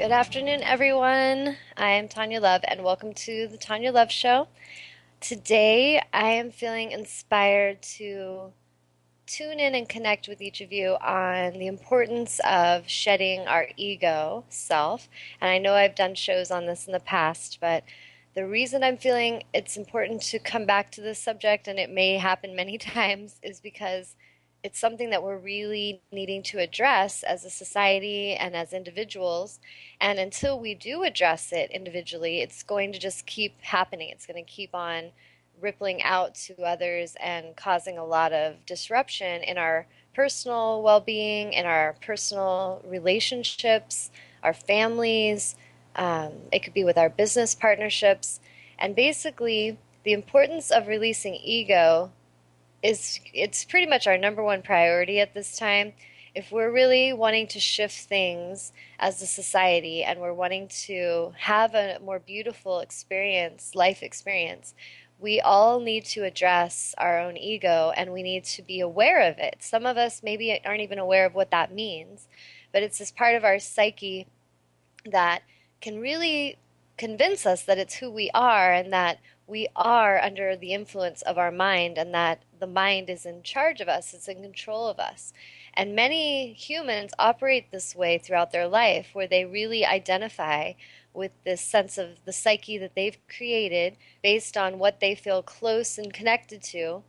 Good afternoon, everyone. I am Tawnya Love, and welcome to the Tawnya Love Show. Today, I am feeling inspired to tune in and connect with each of you on the importance of shedding our ego self. And I know I've done shows on this in the past, but the reason I'm feeling it's important to come back to this subject, and it may happen many times, is because it's something that we're really needing to address as a society and as individuals. And until we do address it individually, it's going to just keep happening. It's going to keep on rippling out to others and causing a lot of disruption in our personal well being, in our personal relationships, our families. It could be with our business partnerships. And basically, the importance of releasing ego is it's pretty much our number one priority at this time. If we're really wanting to shift things as a society and we're wanting to have a more beautiful experience, life experience, we all need to address our own ego and we need to be aware of it. Some of us maybe aren't even aware of what that means, but it's this part of our psyche that can really convince us that it's who we are and that we are under the influence of our mind and that the mind is in charge of us, it's in control of us. And many humans operate this way throughout their life, where they really identify with this sense of the psyche that they've created based on what they feel close and connected to.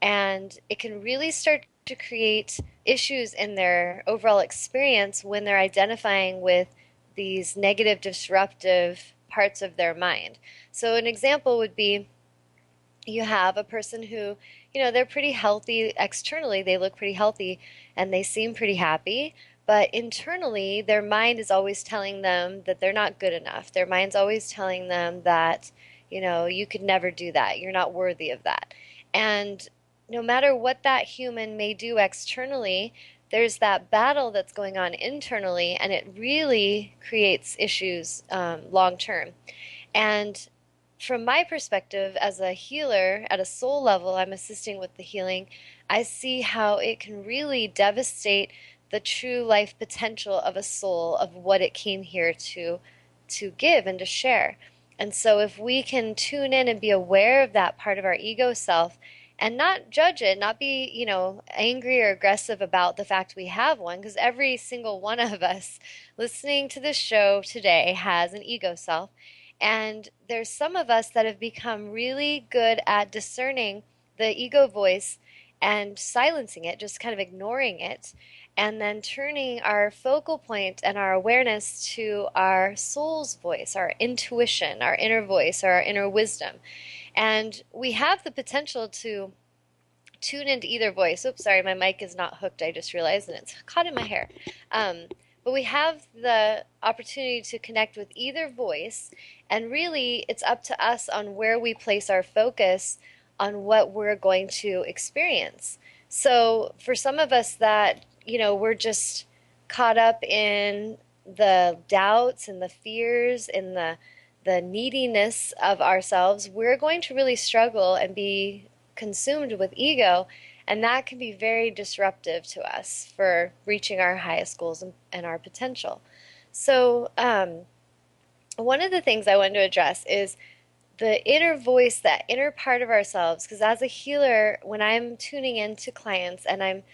And it can really start to create issues in their overall experience when they're identifying with these negative, disruptive parts of their mind. So, an example would be you have a person who, they're pretty healthy externally, they look pretty healthy and they seem pretty happy, but internally, their mind is always telling them that they're not good enough. Their mind's always telling them that, you could never do that, you're not worthy of that. And no matter what that human may do externally, there's that battle that's going on internally, and it really creates issues long term. And from my perspective as a healer at a soul level, I'm assisting with the healing. I see how it can really devastate the true life potential of a soul, of what it came here to give and to share. And so if we can tune in and be aware of that part of our ego self and not judge it, not be, angry or aggressive about the fact we have one, because every single one of us listening to this show today has an ego self. And there's some of us that have become really good at discerning the ego voice and silencing it, just kind of ignoring it, and then turning our focal point and our awareness to our soul's voice, our intuition, our inner voice, or our inner wisdom. And we have the potential to tune into either voice. Oops, sorry, my mic is not hooked. I just realized, and it's caught in my hair. But we have the opportunity to connect with either voice, and really it's up to us on where we place our focus on what we're going to experience. So for some of us that, we're just caught up in the doubts and the fears and the neediness of ourselves, we're going to really struggle and be consumed with ego, and that can be very disruptive to us for reaching our highest goals and our potential. So, one of the things I wanted to address is the inner voice, that inner part of ourselves, because as a healer, when I'm tuning into clients and I'm,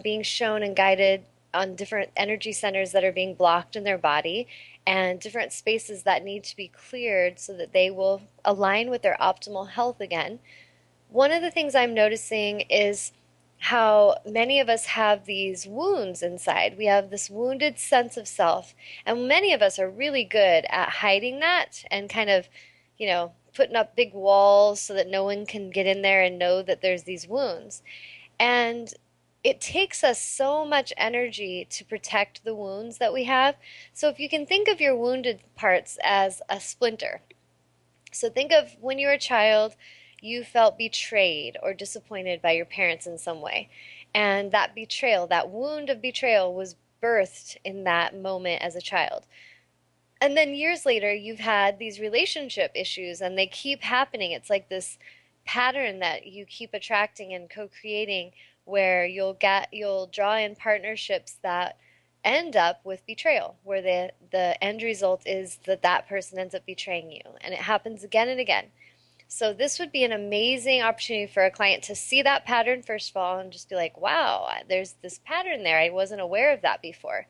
being shown and guided on different energy centers that are being blocked in their body and different spaces that need to be cleared so that they will align with their optimal health again, one of the things I'm noticing is how many of us have these wounds inside. We have this wounded sense of self, and many of us are really good at hiding that and kind of, putting up big walls so that no one can get in there and know that there's these wounds. And it takes us so much energy to protect the wounds that we have. So if you can think of your wounded parts as a splinter. So think of when you were a child, you felt betrayed or disappointed by your parents in some way. And that betrayal, that wound of betrayal was birthed in that moment as a child. And then years later, you've had these relationship issues and they keep happening. It's like this pattern that you keep attracting and co-creating where you'll draw in partnerships that end up with betrayal, where the end result is that that person ends up betraying you. And it happens again and again. So this would be an amazing opportunity for a client to see that pattern first of all and just be like, wow, there's this pattern there. I wasn't aware of that before.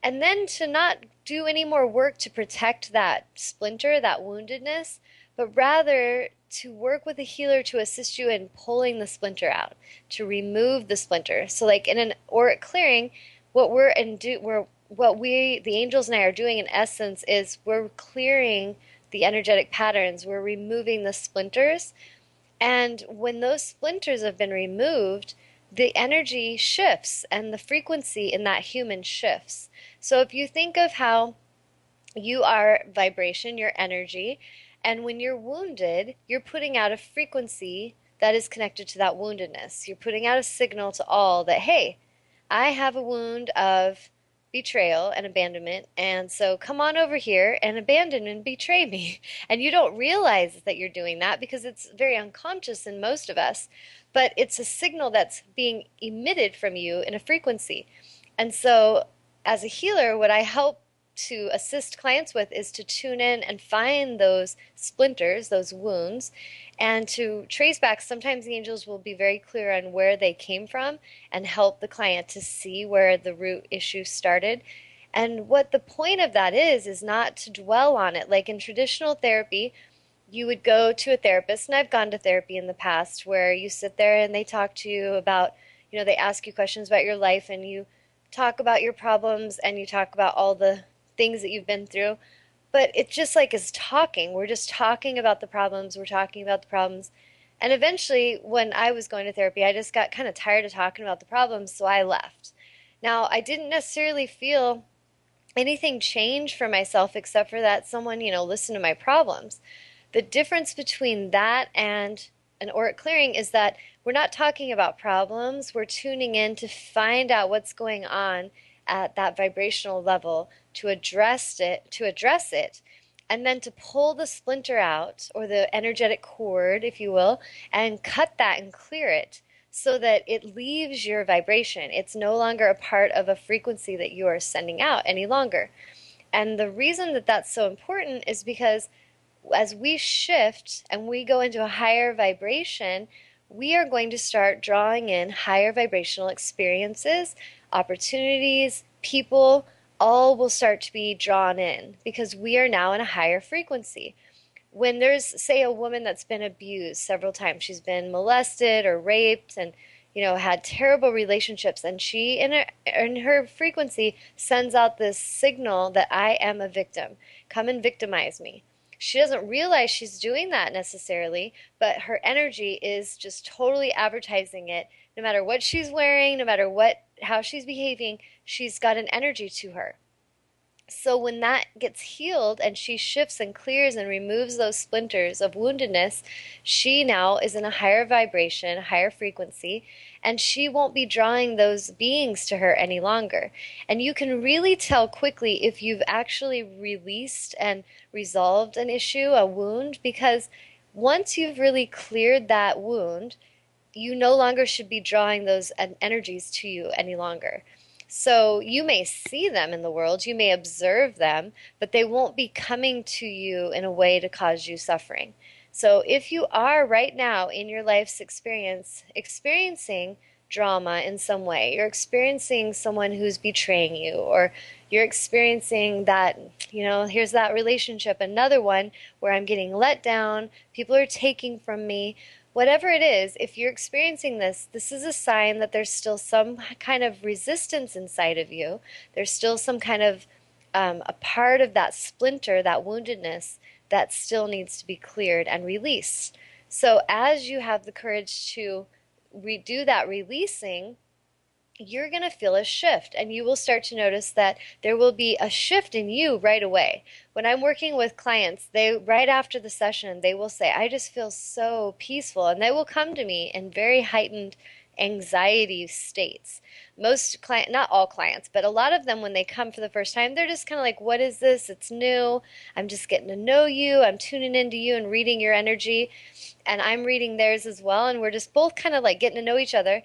And then to not do any more work to protect that splinter, that woundedness, but rather to work with a healer to assist you in pulling the splinter out, to remove the splinter. So like in an auric clearing, what we the angels and I are doing in essence is we're clearing the energetic patterns, we're removing the splinters, and when those splinters have been removed, the energy shifts and the frequency in that human shifts. So if you think of how you are vibration, your energy, and when you're wounded, you're putting out a frequency that is connected to that woundedness. You're putting out a signal to all that, hey, I have a wound of betrayal and abandonment, and so come on over here and abandon and betray me. And you don't realize that you're doing that because it's very unconscious in most of us, but it's a signal that's being emitted from you in a frequency. And so, as a healer, what I help to assist clients with is to tune in and find those splinters, those wounds, and to trace back. Sometimes the angels will be very clear on where they came from and help the client to see where the root issue started. And what the point of that is not to dwell on it. Like in traditional therapy, you would go to a therapist, and I've gone to therapy in the past where you sit there and they talk to you about, they ask you questions about your life and you talk about your problems and you talk about all the things that you've been through. But it just like is talking. We're just talking about the problems. We're talking about the problems. And eventually, when I was going to therapy, I just got kind of tired of talking about the problems, so I left. Now, I didn't necessarily feel anything change for myself except for that someone, listened to my problems. The difference between that and an auric clearing is that we're not talking about problems. We're tuning in to find out what's going on at that vibrational level, to address it, and then to pull the splinter out, or the energetic cord, if you will, and cut that and clear it so that it leaves your vibration. It's no longer a part of a frequency that you are sending out any longer. And the reason that that's so important is because as we shift and we go into a higher vibration, we are going to start drawing in higher vibrational experiences, opportunities, people, all will start to be drawn in because we are now in a higher frequency. When there's, say, a woman that's been abused several times, she's been molested or raped and had terrible relationships, and she in her frequency sends out this signal that I am a victim. Come and victimize me. She doesn't realize she's doing that necessarily, but her energy is just totally advertising it. No matter what she's wearing, no matter how she's behaving, she's got an energy to her. So when that gets healed and she shifts and clears and removes those splinters of woundedness, she now is in a higher vibration, a higher frequency, and she won't be drawing those beings to her any longer. And you can really tell quickly if you've actually released and resolved an issue, a wound, because once you've really cleared that wound, you no longer should be drawing those energies to you any longer. So you may see them in the world, you may observe them, but they won't be coming to you in a way to cause you suffering. So if you are right now in your life's experiencing drama in some way, you're experiencing someone who's betraying you, or you're experiencing that, here's that relationship, another one where I'm getting let down, people are taking from me. Whatever it is, if you're experiencing this, this is a sign that there's still some kind of resistance inside of you. There's still some kind of a part of that splinter, that woundedness, that still needs to be cleared and released. So as you have the courage to do that releasing, you're going to feel a shift, and you will start to notice that there will be a shift in you right away. When I'm working with clients, right after the session, they will say, I just feel so peaceful, and they will come to me in very heightened anxiety states. Most clients, not all clients, but a lot of them, when they come for the first time, they're just kind of like, what is this? It's new. I'm just getting to know you. I'm tuning into you and reading your energy, and I'm reading theirs as well, and we're just both kind of like getting to know each other.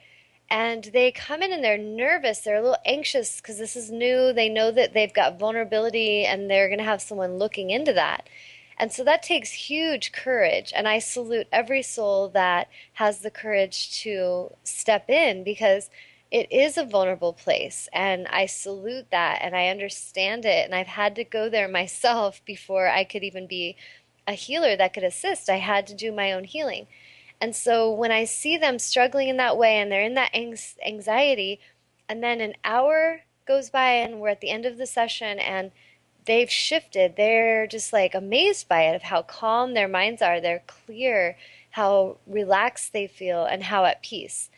And they come in and they're nervous, they're a little anxious because this is new. They know that they've got vulnerability and they're going to have someone looking into that. And so that takes huge courage. And I salute every soul that has the courage to step in because it is a vulnerable place. And I salute that and I understand it. And I've had to go there myself before I could even be a healer that could assist. I had to do my own healing. And so when I see them struggling in that way and they're in that anxiety, and then an hour goes by and we're at the end of the session and they've shifted, they're just like amazed by it, of how calm their minds are, they're clear, how relaxed they feel, and how at peace.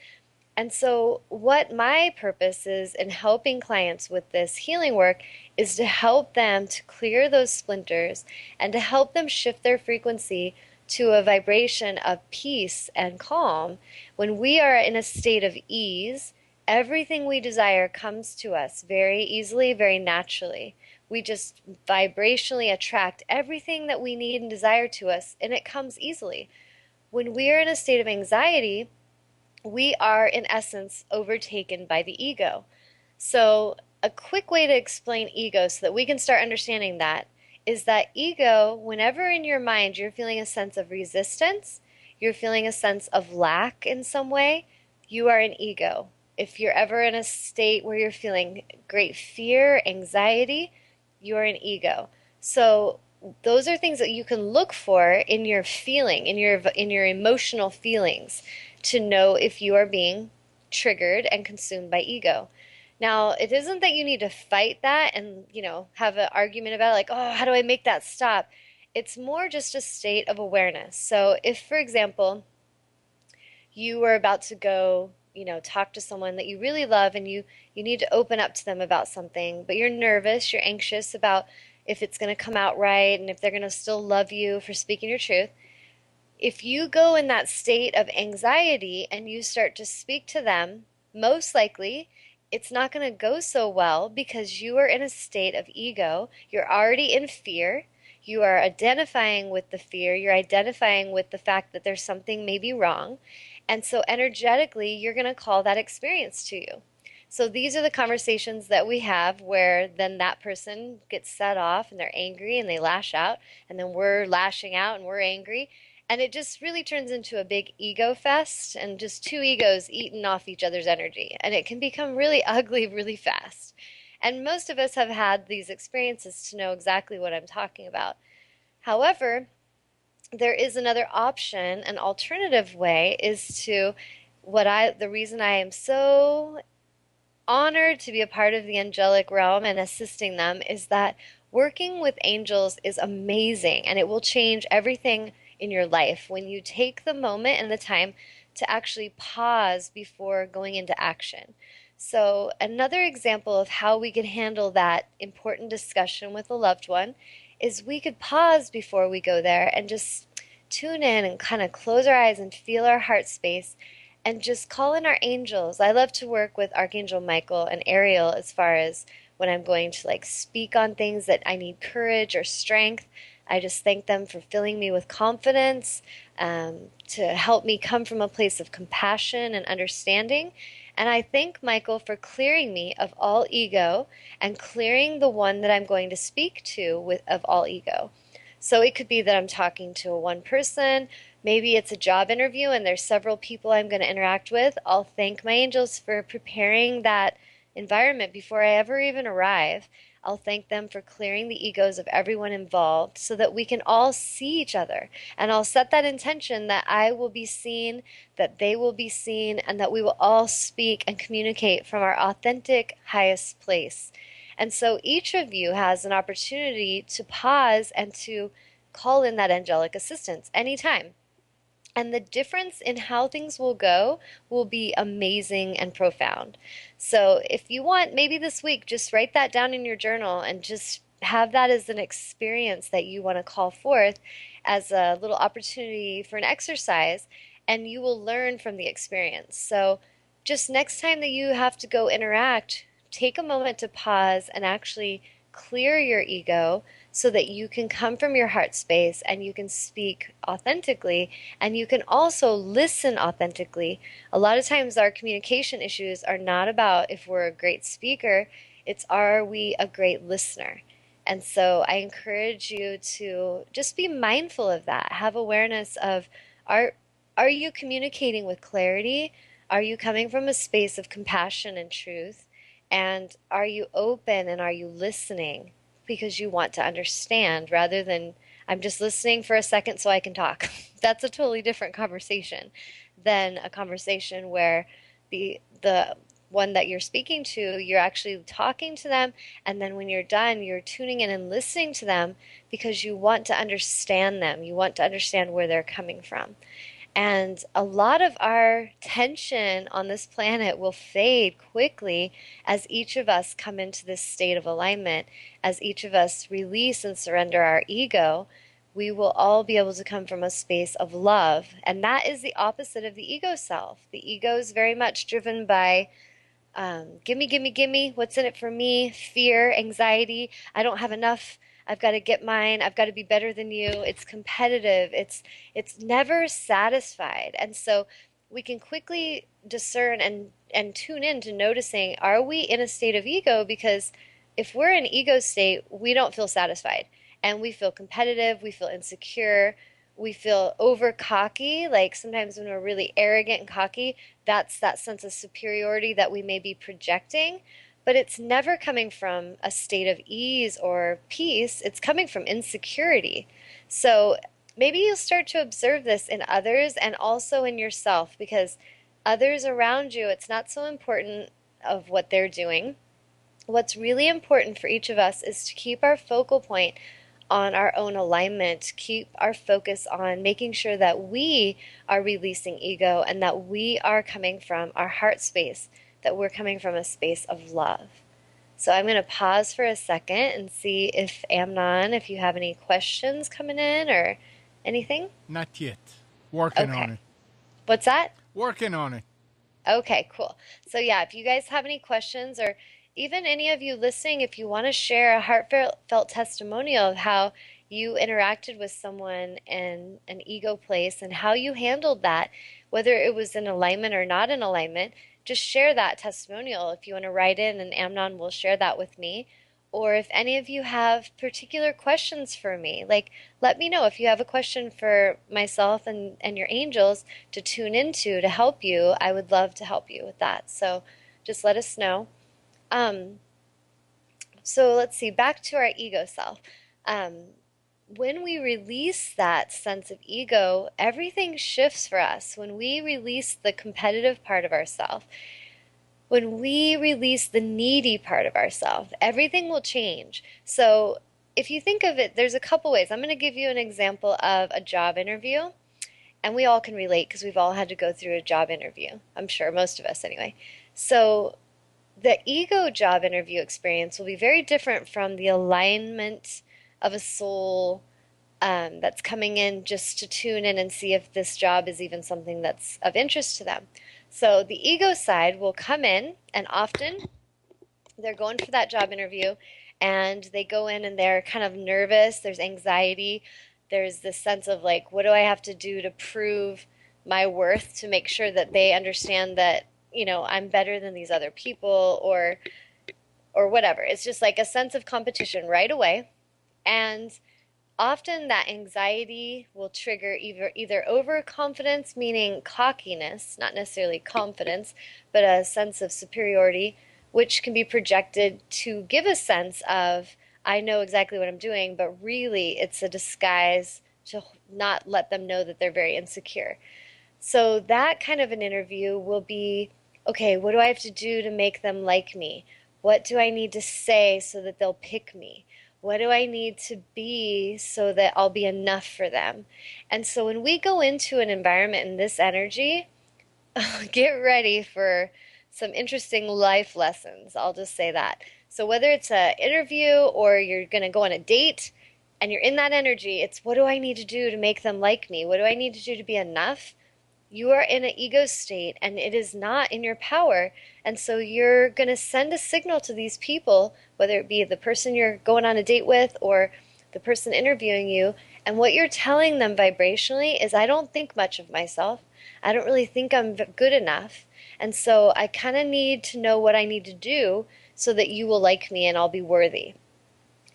And so, what my purpose is in helping clients with this healing work is to help them to clear those splinters and to help them shift their frequency to a vibration of peace and calm. When we are in a state of ease, everything we desire comes to us very easily, very naturally. We just vibrationally attract everything that we need and desire to us, and it comes easily. When we are in a state of anxiety, we are in essence overtaken by the ego. So, a quick way to explain ego so that we can start understanding that is that ego, whenever in your mind you're feeling a sense of resistance, you're feeling a sense of lack in some way, you are an ego. If you're ever in a state where you're feeling great fear, anxiety, you're an ego. So, those are things that you can look for in your feeling, in your emotional feelings to know if you are being triggered and consumed by ego. Now, it isn't that you need to fight that and, have an argument about it, like, oh, how do I make that stop? It's more just a state of awareness. So if, for example, you were about to go, talk to someone that you really love and you need to open up to them about something, but you're nervous, you're anxious about if it's going to come out right and if they're going to still love you for speaking your truth. If you go in that state of anxiety and you start to speak to them, most likely it's not going to go so well because you are in a state of ego. You're already in fear. You are identifying with the fear. You're identifying with the fact that there's something maybe wrong. And so energetically, you're going to call that experience to you. So these are the conversations that we have where then that person gets set off and they're angry and they lash out, and then we're lashing out and we're angry. And it just really turns into a big ego fest and just two egos eating off each other's energy. And it can become really ugly really fast. And most of us have had these experiences to know exactly what I'm talking about. However, there is another option. An alternative way is to the reason I am so honored to be a part of the angelic realm and assisting them is that working with angels is amazing and it will change everything in your life when you take the moment and the time to actually pause before going into action. So, another example of how we could handle that important discussion with a loved one is we could pause before we go there and just tune in and kind of close our eyes and feel our heart space and just call in our angels. I love to work with Archangel Michael and Ariel as far as when I'm going to like speak on things that I need courage or strength. I just thank them for filling me with confidence, to help me come from a place of compassion and understanding. And I thank Michael for clearing me of all ego and clearing the one that I'm going to speak to of all ego. So it could be that I'm talking to one person, maybe it's a job interview and there's several people I'm going to interact with. I'll thank my angels for preparing that environment before I ever even arrive. I'll thank them for clearing the egos of everyone involved so that we can all see each other. And I'll set that intention that I will be seen, that they will be seen, and that we will all speak and communicate from our authentic, highest place. And so each of you has an opportunity to pause and to call in that angelic assistance anytime. And the difference in how things will go will be amazing and profound. So if you want, maybe this week, just write that down in your journal and just have that as an experience that you want to call forth as a little opportunity for an exercise, and you will learn from the experience. So just next time that you have to go interact, take a moment to pause and actually clear your ego so that you can come from your heart space and you can speak authentically and you can also listen authentically. A lot of times our communication issues are not about if we're a great speaker, it's are we a great listener? And so I encourage you to just be mindful of that. Have awareness of are are you communicating with clarity? Are you coming from a space of compassion and truth? And are you open and are you listening because you want to understand rather than I'm just listening for a second so I can talk? That's a totally different conversation than a conversation where the one that you're speaking to, you're actually talking to them, and then when you're done, you're tuning in and listening to them because you want to understand them. You want to understand where they're coming from. And a lot of our tension on this planet will fade quickly as each of us come into this state of alignment, as each of us release and surrender our ego. We will all be able to come from a space of love. And that is the opposite of the ego self. The ego is very much driven by gimme, gimme, gimme, what's in it for me, fear, anxiety, I don't have enough, I've got to get mine, I've got to be better than you. It's competitive. It's never satisfied. And so we can quickly discern and tune in to noticing, are we in a state of ego? Because if we're in ego state, we don't feel satisfied and we feel competitive, we feel insecure, we feel over cocky. Like sometimes when we're really arrogant and cocky, that's that sense of superiority that we may be projecting, but it's never coming from a state of ease or peace. It's coming from insecurity. So maybe you'll start to observe this in others and also in yourself, because others around you, it's not so important of what they're doing. What's really important for each of us is to keep our focal point on our own alignment, keep our focus on making sure that we are releasing ego and that we are coming from our heart space, that we're coming from a space of love. So I'm going to pause for a second and see if Amnon, if you have any questions coming in or anything. Not yet. Working on it. What's that? Working on it. Okay, cool. So yeah, if you guys have any questions or even any of you listening, if you want to share a heartfelt testimonial of how you interacted with someone in an ego place and how you handled that, whether it was in alignment or not in alignment, just share that testimonial. If you want to write in, and Amnon will share that with me. Or if any of you have particular questions for me, like let me know if you have a question for myself and your angels to tune into to help you. I would love to help you with that. So just let us know. So let's see, back to our ego self. When we release that sense of ego, everything shifts for us. When we release the competitive part of ourselves, when we release the needy part of ourselves, everything will change. So if you think of it, there's a couple ways. I'm going to give you an example of a job interview, and we all can relate because we've all had to go through a job interview. I'm sure most of us anyway. So the ego job interview experience will be very different from the alignment of a soul that's coming in just to tune in and see if this job is even something that's of interest to them. So the ego side will come in, and often they're going for that job interview, and they go in and they're kind of nervous. There's anxiety. There's this sense of like, what do I have to do to prove my worth, to make sure that they understand that, you know, I'm better than these other people, or whatever. It's just like a sense of competition right away. And often that anxiety will trigger either overconfidence, meaning cockiness, not necessarily confidence, but a sense of superiority, which can be projected to give a sense of, I know exactly what I'm doing, but really it's a disguise to not let them know that they're very insecure. So that kind of an interview will be, okay, what do I have to do to make them like me? What do I need to say so that they'll pick me? What do I need to be so that I'll be enough for them? And so when we go into an environment in this energy, get ready for some interesting life lessons. I'll just say that. So whether it's an interview or you're going to go on a date and you're in that energy, it's what do I need to do to make them like me? What do I need to do to be enough? you are in an ego state and it is not in your power. And so you're going to send a signal to these people, whether it be the person you're going on a date with or the person interviewing you. And what you're telling them vibrationally is, I don't think much of myself. I don't really think I'm good enough. And so I kind of need to know what I need to do so that you will like me and I'll be worthy.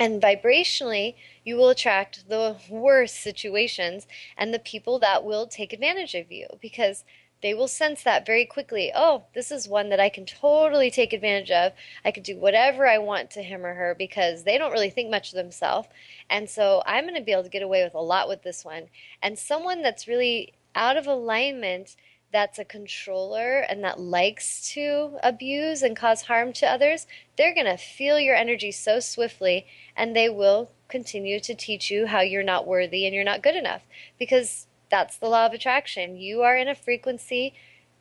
And vibrationally, you will attract the worst situations and the people that will take advantage of you because they will sense that very quickly. Oh, this is one that I can totally take advantage of. I could do whatever I want to him or her because they don't really think much of themselves. And so I'm going to be able to get away with a lot with this one. And someone that's really out of alignment, that's a controller and that likes to abuse and cause harm to others, they're going to feel your energy so swiftly and they will continue to teach you how you're not worthy and you're not good enough because that's the law of attraction. You are in a frequency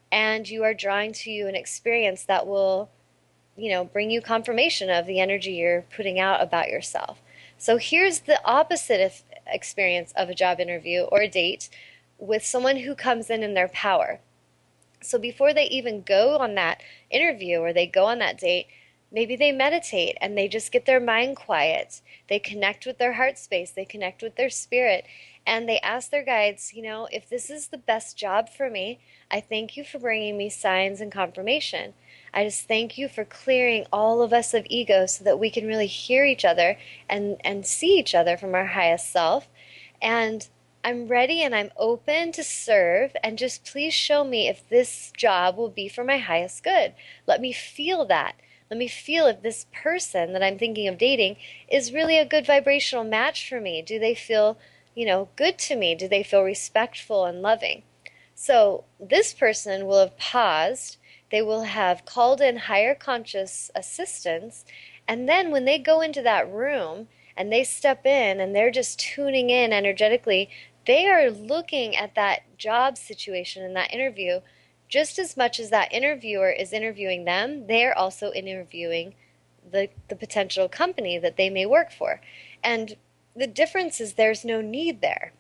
and you are drawing to you an experience that will, bring you confirmation of the energy you're putting out about yourself. So here's the opposite experience of a job interview or a date with someone who comes in their power. So before they even go on that interview or they go on that date, maybe they meditate and they just get their mind quiet. They connect with their heart space, they connect with their spirit, and they ask their guides, if this is the best job for me, I thank you for bringing me signs and confirmation. I just thank you for clearing all of us of ego so that we can really hear each other and see each other from our highest self. And I'm ready and I'm open to serve, and just please show me if this job will be for my highest good. Let me feel that. Let me feel if this person that I'm thinking of dating is really a good vibrational match for me. Do they feel, good to me? Do they feel respectful and loving? So this person will have paused. They will have called in higher conscious assistance. And then when they go into that room and they step in and they're just tuning in energetically, they are looking at that job situation in that interview just as much as that interviewer is interviewing them. They're also interviewing the potential company that they may work for. And the difference is there's no need there.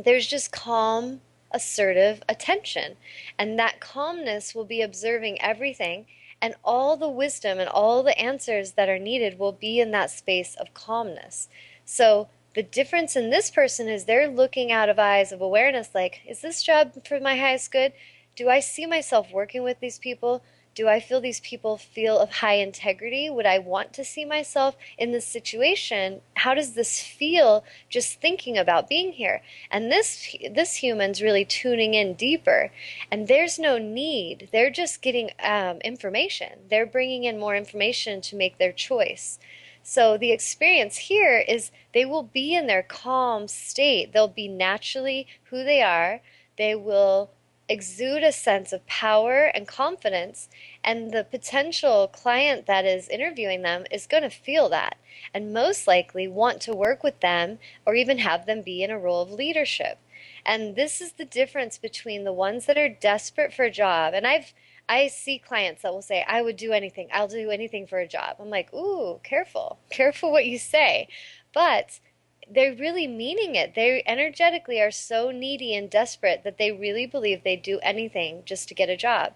There's just calm, assertive attention. And that calmness will be observing everything, and all the wisdom and all the answers that are needed will be in that space of calmness. So the difference in this person is they're looking out of eyes of awareness like, is this job for my highest good? Do I see myself working with these people? Do I feel these people feel of high integrity? Would I want to see myself in this situation? How does this feel just thinking about being here? And this human's really tuning in deeper, and there's no need. They're just getting information. They're bringing in more information to make their choice. So the experience here is they will be in their calm state. They'll be naturally who they are. They will exude a sense of power and confidence, and the potential client that is interviewing them is going to feel that and most likely want to work with them or even have them be in a role of leadership. And this is the difference between the ones that are desperate for a job. And I see clients that will say, I would do anything. I'll do anything for a job. I'm like, ooh, careful. Careful what you say. But they're really meaning it. They energetically are so needy and desperate that they really believe they'd do anything just to get a job.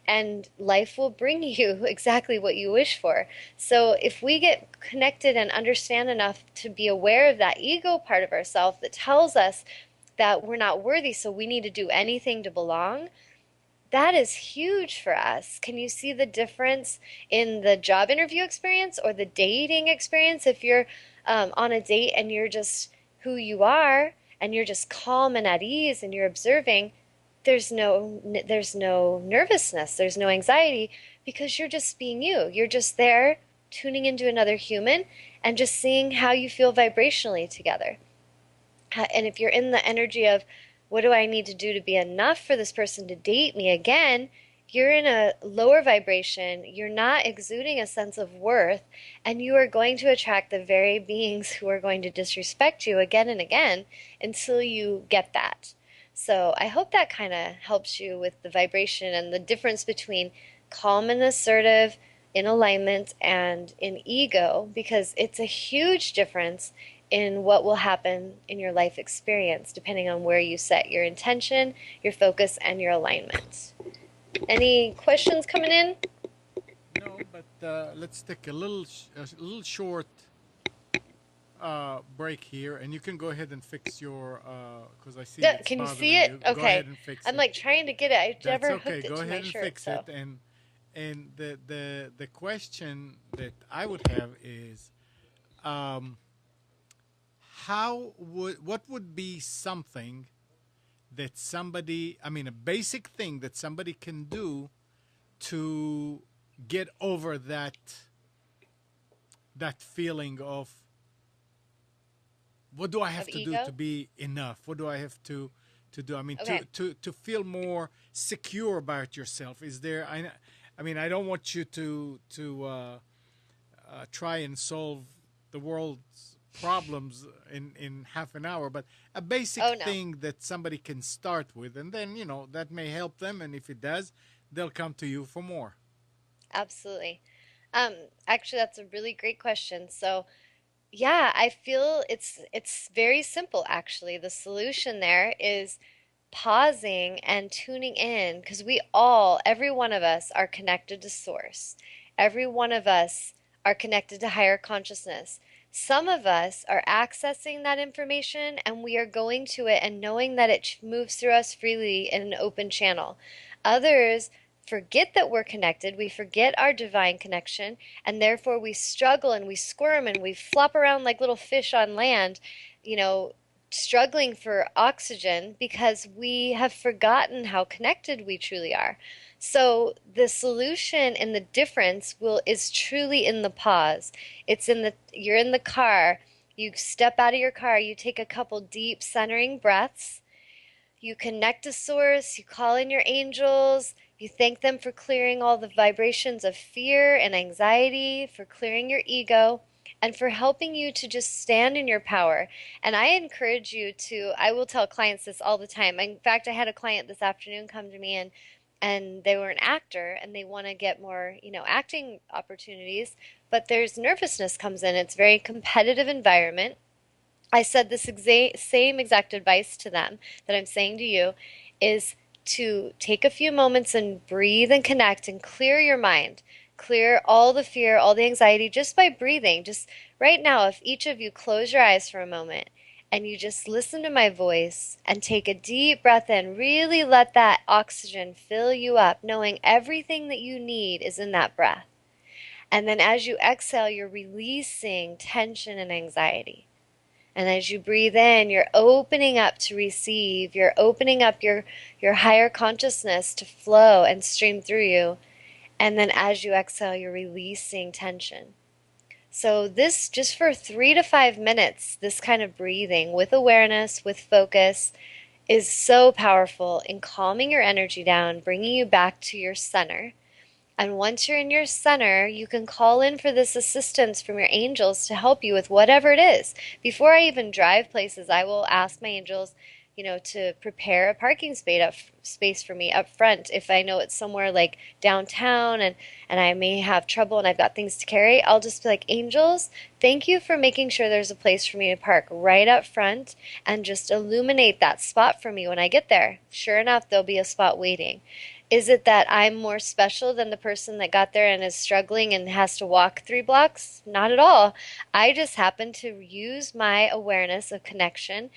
And life will bring you exactly what you wish for. So if we get connected and understand enough to be aware of that ego part of ourselves that tells us that we're not worthy, so we need to do anything to belong, that is huge for us. Can you see the difference in the job interview experience or the dating experience? If you're on a date and you're just who you are and you're just calm and at ease and you're observing, there's no nervousness, there's no anxiety because you're just being you. You're just there tuning into another human and just seeing how you feel vibrationally together. And if you're in the energy of, what do I need to do to be enough for this person to date me again? You're in a lower vibration. You're not exuding a sense of worth, and you are going to attract the very beings who are going to disrespect you again and again until you get that. So I hope that kind of helps you with the vibration and the difference between calm and assertive in alignment and in ego, because it's a huge difference in what will happen in your life experience, depending on where you set your intention, your focus, and your alignment. Any questions coming in? No, but let's take a little short break here, and you can go ahead and fix your because I see it's Can you see bothering it? you. Go ahead Okay. and fix I'm it. like trying to get it. I That's never okay. hooked it Go to my ahead and shirt, fix it. so. And the question that I would have is, um, how would what would be something that somebody, I mean, a basic thing that somebody can do to get over that feeling of what do I Of have to do to ego? be enough? What do I have to do? I mean, Okay. to feel more secure about yourself. Is there? I mean, I don't want you to try and solve the world's problems in half an hour, but a basic Oh, no. thing that somebody can start with, and then that may help them, and if it does, they'll come to you for more. Absolutely. Um, Actually, that's a really great question. So, yeah, I feel it's very simple actually. The solution there is pausing and tuning in because every one of us are connected to source. Every one of us are connected to higher consciousness. Some of us are accessing that information and we are going to it and knowing that it moves through us freely in an open channel. Others forget that we're connected. We forget our divine connection, and therefore we struggle and we squirm and we flop around like little fish on land, you know, struggling for oxygen because we have forgotten how connected we truly are. So the solution and the difference will is truly in the pause. You're in the car, you step out of your car, you take a couple deep centering breaths, you connect to source, you call in your angels, you thank them for clearing all the vibrations of fear and anxiety, for clearing your ego, and for helping you to just stand in your power. And I encourage you to, I will tell clients this all the time. In fact, I had a client this afternoon come to me and they were an actor and they want to get more, acting opportunities, but there's nervousness comes in. It's a very competitive environment. I said this same exact advice to them that I'm saying to you is to take a few moments and breathe and connect and clear your mind. Clear all the fear, all the anxiety just by breathing. Just right now, if each of you close your eyes for a moment and you just listen to my voice and take a deep breath in, really let that oxygen fill you up, knowing everything that you need is in that breath. And then as you exhale, you're releasing tension and anxiety. And as you breathe in, you're opening up to receive. You're opening up your higher consciousness to flow and stream through you. And then as you exhale, you're releasing tension. So this, just for 3 to 5 minutes, this kind of breathing with awareness, with focus, is so powerful in calming your energy down, bringing you back to your center. And once you're in your center, you can call in for this assistance from your angels to help you with whatever it is. Before I even drive places, I will ask my angels, to prepare a parking space for me up front. If I know it's somewhere like downtown and I may have trouble and I've got things to carry, I'll just be like, angels, thank you for making sure there's a place for me to park right up front and just illuminate that spot for me when I get there. Sure enough, there'll be a spot waiting. Is it that I'm more special than the person that got there and is struggling and has to walk 3 blocks? Not at all. I just happen to use my awareness of connection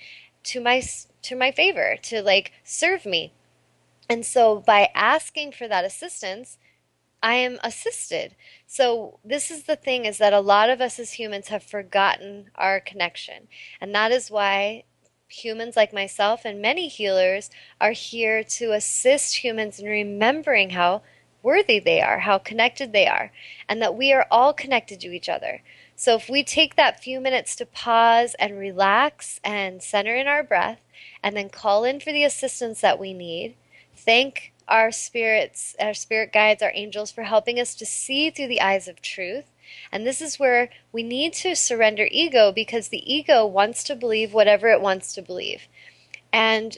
to my favor, to like serve me. And so by asking for that assistance, I am assisted. So this is the thing, is that a lot of us as humans have forgotten our connection. And that is why humans like myself and many healers are here to assist humans in remembering how worthy they are, how connected they are, and that we are all connected to each other. So if we take that few minutes to pause and relax and center in our breath, and then call in for the assistance that we need, thank our spirits, our spirit guides, our angels for helping us to see through the eyes of truth. And this is where we need to surrender ego, because the ego wants to believe whatever it wants to believe. And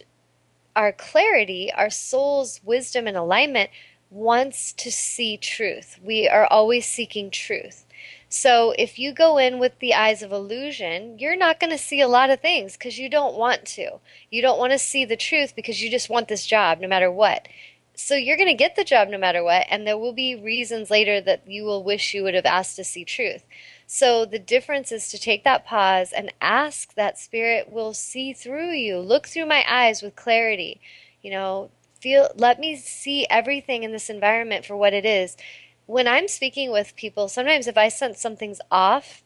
our clarity, our soul's wisdom and alignment wants to see truth. We are always seeking truth. So if you go in with the eyes of illusion, you're not going to see a lot of things because you don't want to. You don't want to see the truth because you just want this job no matter what. So you're going to get the job no matter what, and there will be reasons later that you will wish you would have asked to see truth. So the difference is to take that pause and ask that spirit will see through you. Look through my eyes with clarity. You know, let me see everything in this environment for what it is. When I'm speaking with people, sometimes if I sense something's off,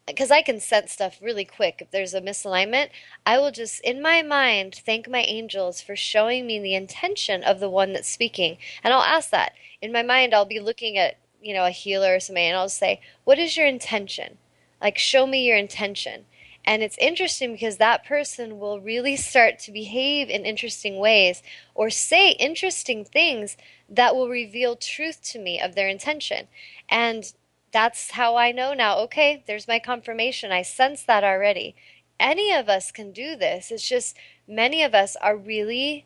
because I can sense stuff really quick. If there's a misalignment, I will just, in my mind, thank my angels for showing me the intention of the one that's speaking. And I'll ask that. In my mind, I'll be looking at, a healer or somebody, and I'll say, what is your intention? Like, show me your intention. And it's interesting because that person will really start to behave in interesting ways or say interesting things that will reveal truth to me of their intention. And that's how I know now. Okay, there's my confirmation. I sense that already. Any of us can do this. It's just many of us are really,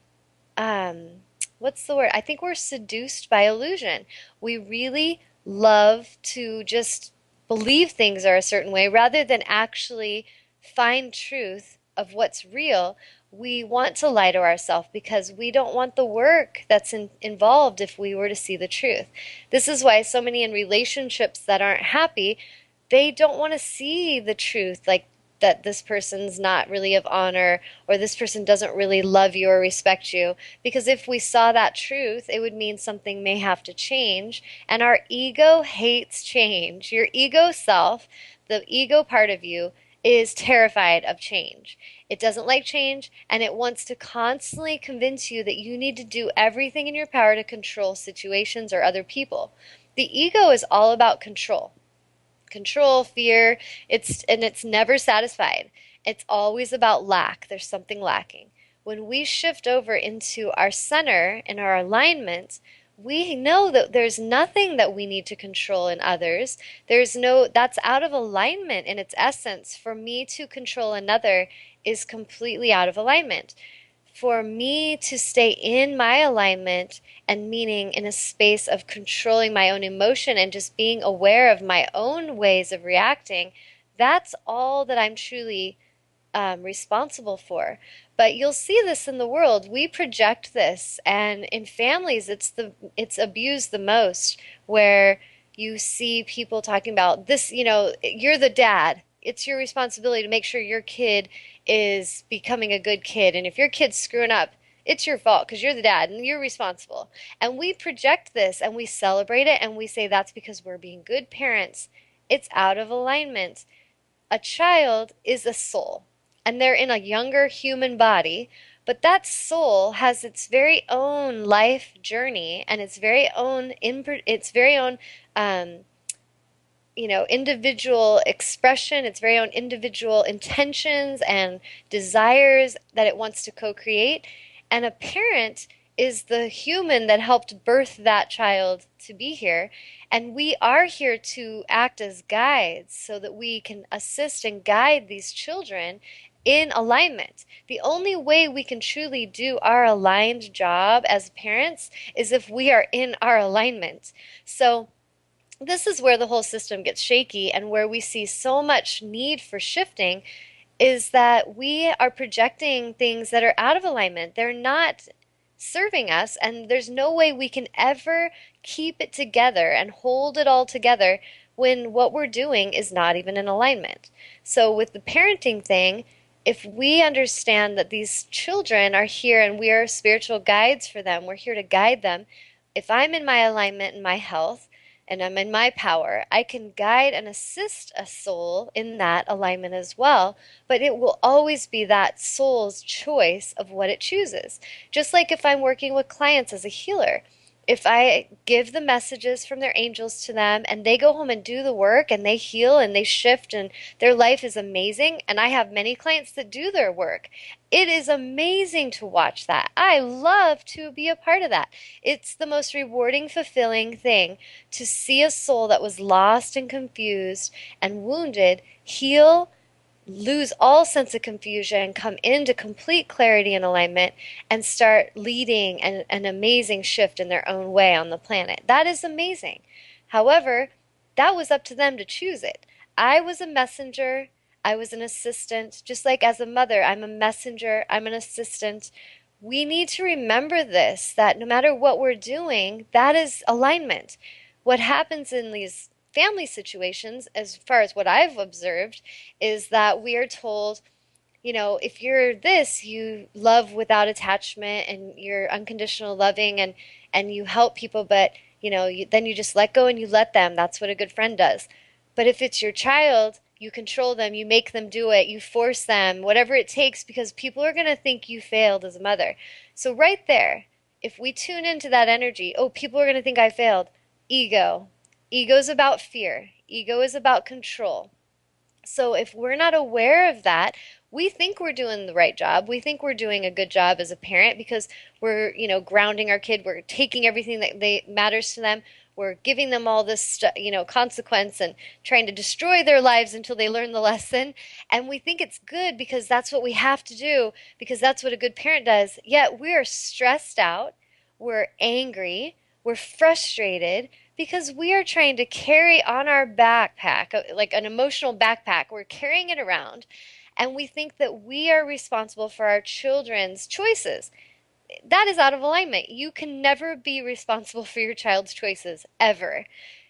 um, what's the word? I think we're seduced by illusion. We really love to just believe things are a certain way rather than actually find truth of what's real. We want to lie to ourselves because we don't want the work that's involved if we were to see the truth. This is why so many in relationships that aren't happy, they don't want to see the truth, like that this person's not really of honor or this person doesn't really love you or respect you. Because if we saw that truth, it would mean something may have to change. And our ego hates change. Your ego self, the ego part of you, is terrified of change. It doesn't like change, and it wants to constantly convince you that you need to do everything in your power to control situations or other people. The ego is all about control. Control, fear, it's never satisfied. It's always about lack. There's something lacking. When we shift over into our center and our alignment, we know that there's nothing that we need to control in others. That's out of alignment in its essence. For me to control another is completely out of alignment. For me to stay in my alignment and meaning in a space of controlling my own emotion and just being aware of my own ways of reacting, that's all that I'm truly responsible for. But you'll see this in the world. We project this, and in families, it's abused the most. Where you see people talking about this, you're the dad. It's your responsibility to make sure your kid is becoming a good kid, and if your kid's screwing up, it's your fault because you're the dad and you're responsible. And we project this and we celebrate it and we say that's because we're being good parents. It's out of alignment. A child is a soul, and they're in a younger human body, but that soul has its very own life journey and its very own um, individual expression, its very own individual intentions and desires that it wants to co-create. And a parent is the human that helped birth that child to be here. And we are here to act as guides so that we can assist and guide these children in alignment. The only way we can truly do our aligned job as parents is if we are in our alignment. So this is where the whole system gets shaky and where we see so much need for shifting is that we are projecting things that are out of alignment. They're not serving us, and there's no way we can ever keep it together and hold it all together when what we're doing is not even in alignment. So with the parenting thing, if we understand that these children are here and we are spiritual guides for them, we're here to guide them. If I'm in my alignment and my health, and I'm in my power, I can guide and assist a soul in that alignment as well, but it will always be that soul's choice of what it chooses. Just like if I'm working with clients as a healer, if I give the messages from their angels to them and they go home and do the work and they heal and they shift and their life is amazing, and I have many clients that do their work. It is amazing to watch that. I love to be a part of that. It's the most rewarding, fulfilling thing to see a soul that was lost and confused and wounded heal, lose all sense of confusion, come into complete clarity and alignment, and start leading an amazing shift in their own way on the planet. That is amazing. However, That was up to them to choose it. I was a messenger. I was an assistant. Just like as a mother, I'm a messenger. I'm an assistant. We need to remember this, that no matter what we're doing, that is alignment. What happens in these family situations, as far as what I've observed, is that we are told, if you're this, you love without attachment and you're unconditional loving and you help people, but then you just let go and you let them. That's what a good friend does. But if it's your child, you control them, you make them do it, you force them, whatever it takes, because people are going to think you failed as a mother. So right there, if we tune into that energy, oh, people are going to think I failed. Ego. Ego's about fear. Ego is about control. So if we're not aware of that, we think we're doing the right job. We think we're doing a good job as a parent because we're, grounding our kid. We're taking everything that matters to them. We're giving them all this, consequence and trying to destroy their lives until they learn the lesson. And we think it's good because that's what we have to do, because that's what a good parent does. Yet we are stressed out. We're angry. We're frustrated because we are trying to carry on our backpack, like an emotional backpack. We're carrying it around, and we think that we are responsible for our children's choices. That is out of alignment. You can never be responsible for your child's choices, ever.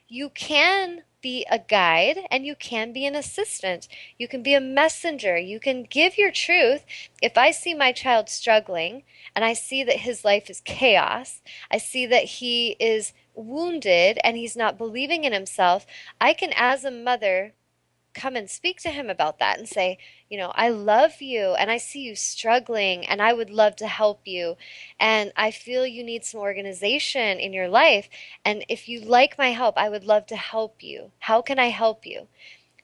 You can be a guide and you can be an assistant. You can be a messenger. You can give your truth. If I see my child struggling and I see that his life is chaos, I see that he is wounded and he's not believing in himself, I can, as a mother, come and speak to him about that and say, I love you and I see you struggling and I would love to help you. And I feel you need some organization in your life. And if you like my help, I would love to help you. How can I help you?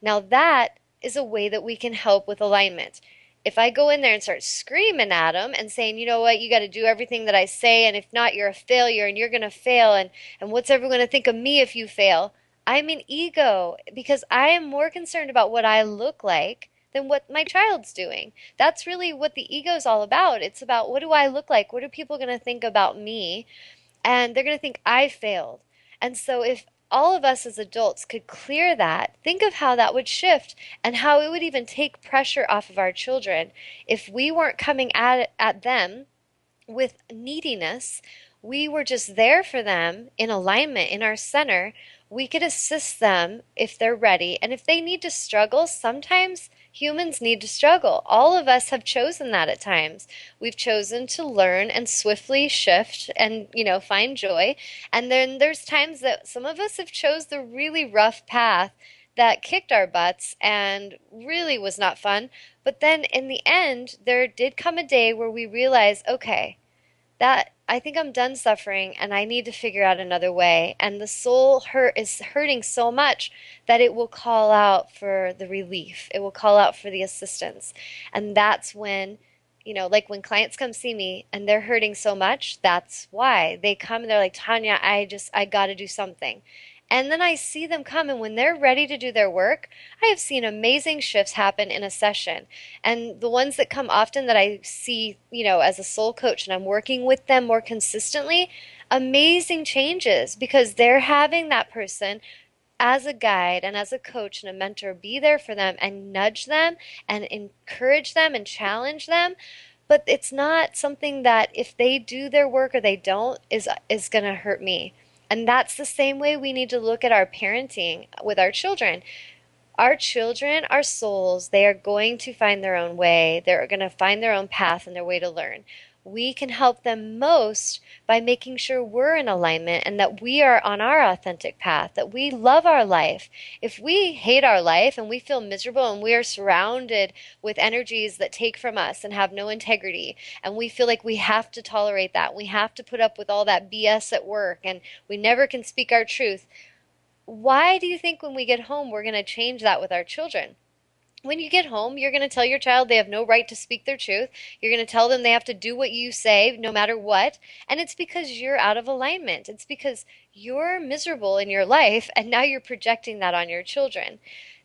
Now, that is a way that we can help with alignment. If I go in there and start screaming at him and saying, you know what, you got to do everything that I say, and if not, you're a failure and you're going to fail, and what's everyone going to think of me if you fail? I'm an ego because I am more concerned about what I look like than what my child's doing. That's really what the ego is all about. It's about, what do I look like? What are people going to think about me? And they're going to think I failed. And so if all of us as adults could clear that, think of how that would shift and how it would even take pressure off of our children if we weren't coming at them with neediness. We were just there for them in alignment in our center. We could assist them if they're ready. And if they need to struggle, sometimes humans need to struggle. All of us have chosen that at times. We've chosen to learn and swiftly shift and, find joy. And then there's times that some of us have chose the really rough path that kicked our butts and really was not fun. But then in the end, there did come a day where we realized, okay, that I think I'm done suffering and I need to figure out another way. And the soul is hurting so much that it will call out for the relief. It will call out for the assistance. And that's when, like when clients come see me and they're hurting so much, that's why they come and they're like, Tanya, I got to do something. And then I see them come, and when they're ready to do their work, I have seen amazing shifts happen in a session. And the ones that come often that I see, as a soul coach and I'm working with them more consistently, amazing changes because they're having that person as a guide and as a coach and a mentor be there for them and nudge them and encourage them and challenge them. But it's not something that if they do their work or they don't is going to hurt me. And that's the same way we need to look at our parenting with our children. Our children are souls. They are going to find their own way. They're going to find their own path and their way to learn. We can help them most by making sure we're in alignment and that we are on our authentic path, that we love our life. If we hate our life and we feel miserable and we are surrounded with energies that take from us and have no integrity, and we feel like we have to tolerate that, we have to put up with all that BS at work, and we never can speak our truth, why do you think when we get home we're going to change that with our children? When you get home, you're going to tell your child they have no right to speak their truth. You're going to tell them they have to do what you say no matter what. And it's because you're out of alignment. It's because you're miserable in your life and now you're projecting that on your children.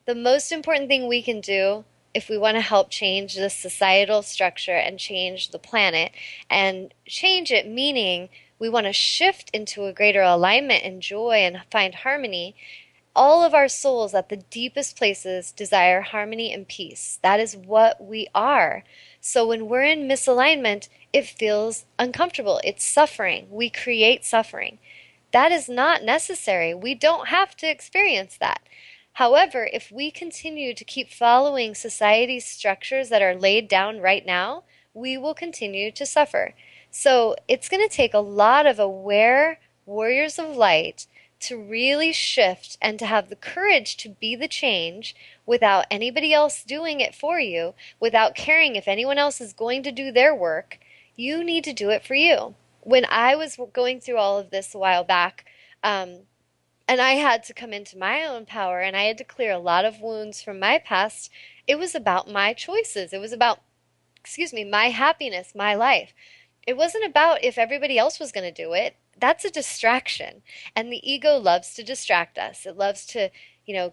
The most important thing we can do if we want to help change the societal structure and change the planet and change it, meaning we want to shift into a greater alignment and joy and find harmony, all of our souls at the deepest places desire harmony and peace. That is what we are. So when we're in misalignment, it feels uncomfortable. It's suffering. We create suffering. That is not necessary. We don't have to experience that. However, if we continue to keep following society's structures that are laid down right now, we will continue to suffer. So it's going to take a lot of aware warriors of light to really shift and to have the courage to be the change without anybody else doing it for you, without caring if anyone else is going to do their work. You need to do it for you. When I was going through all of this a while back, and I had to come into my own power and I had to clear a lot of wounds from my past, it was about my choices. It was about, excuse me, my happiness, my life. It wasn't about if everybody else was going to do it. That's a distraction. And the ego loves to distract us. It loves to,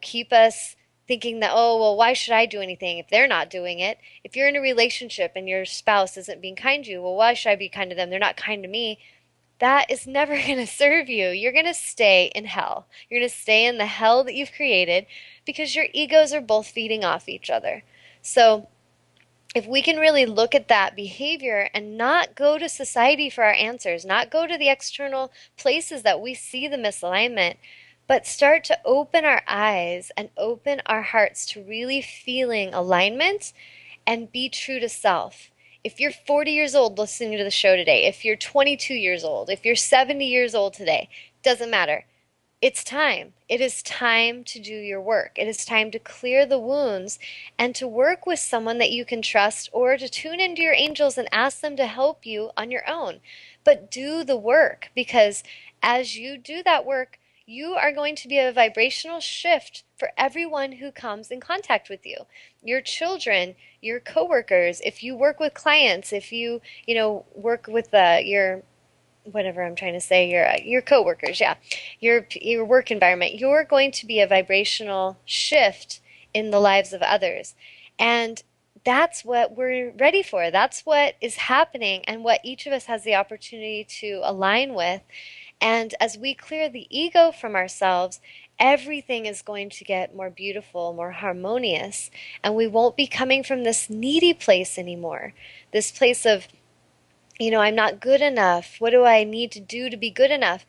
keep us thinking that, oh, well, why should I do anything if they're not doing it? If you're in a relationship and your spouse isn't being kind to you, well, why should I be kind to them? They're not kind to me. That is never going to serve you. You're going to stay in hell. You're going to stay in the hell that you've created because your egos are both feeding off each other. So, if we can really look at that behavior and not go to society for our answers, not go to the external places that we see the misalignment, but start to open our eyes and open our hearts to really feeling alignment and be true to self. If you're 40 years old listening to the show today, if you're 22 years old, if you're 70 years old today, doesn't matter. It's time. It is time to do your work. It is time to clear the wounds and to work with someone that you can trust or to tune into your angels and ask them to help you on your own. But do the work because as you do that work, you are going to be a vibrational shift for everyone who comes in contact with you. Your children, your coworkers, if you work with clients, if you, work with your whatever I'm trying to say, your coworkers, yeah, your work environment, you're going to be a vibrational shift in the lives of others. And that's what we're ready for. That's what is happening and what each of us has the opportunity to align with. And as we clear the ego from ourselves, everything is going to get more beautiful, more harmonious, and we won't be coming from this needy place anymore. This place of I'm not good enough. What do I need to do to be good enough?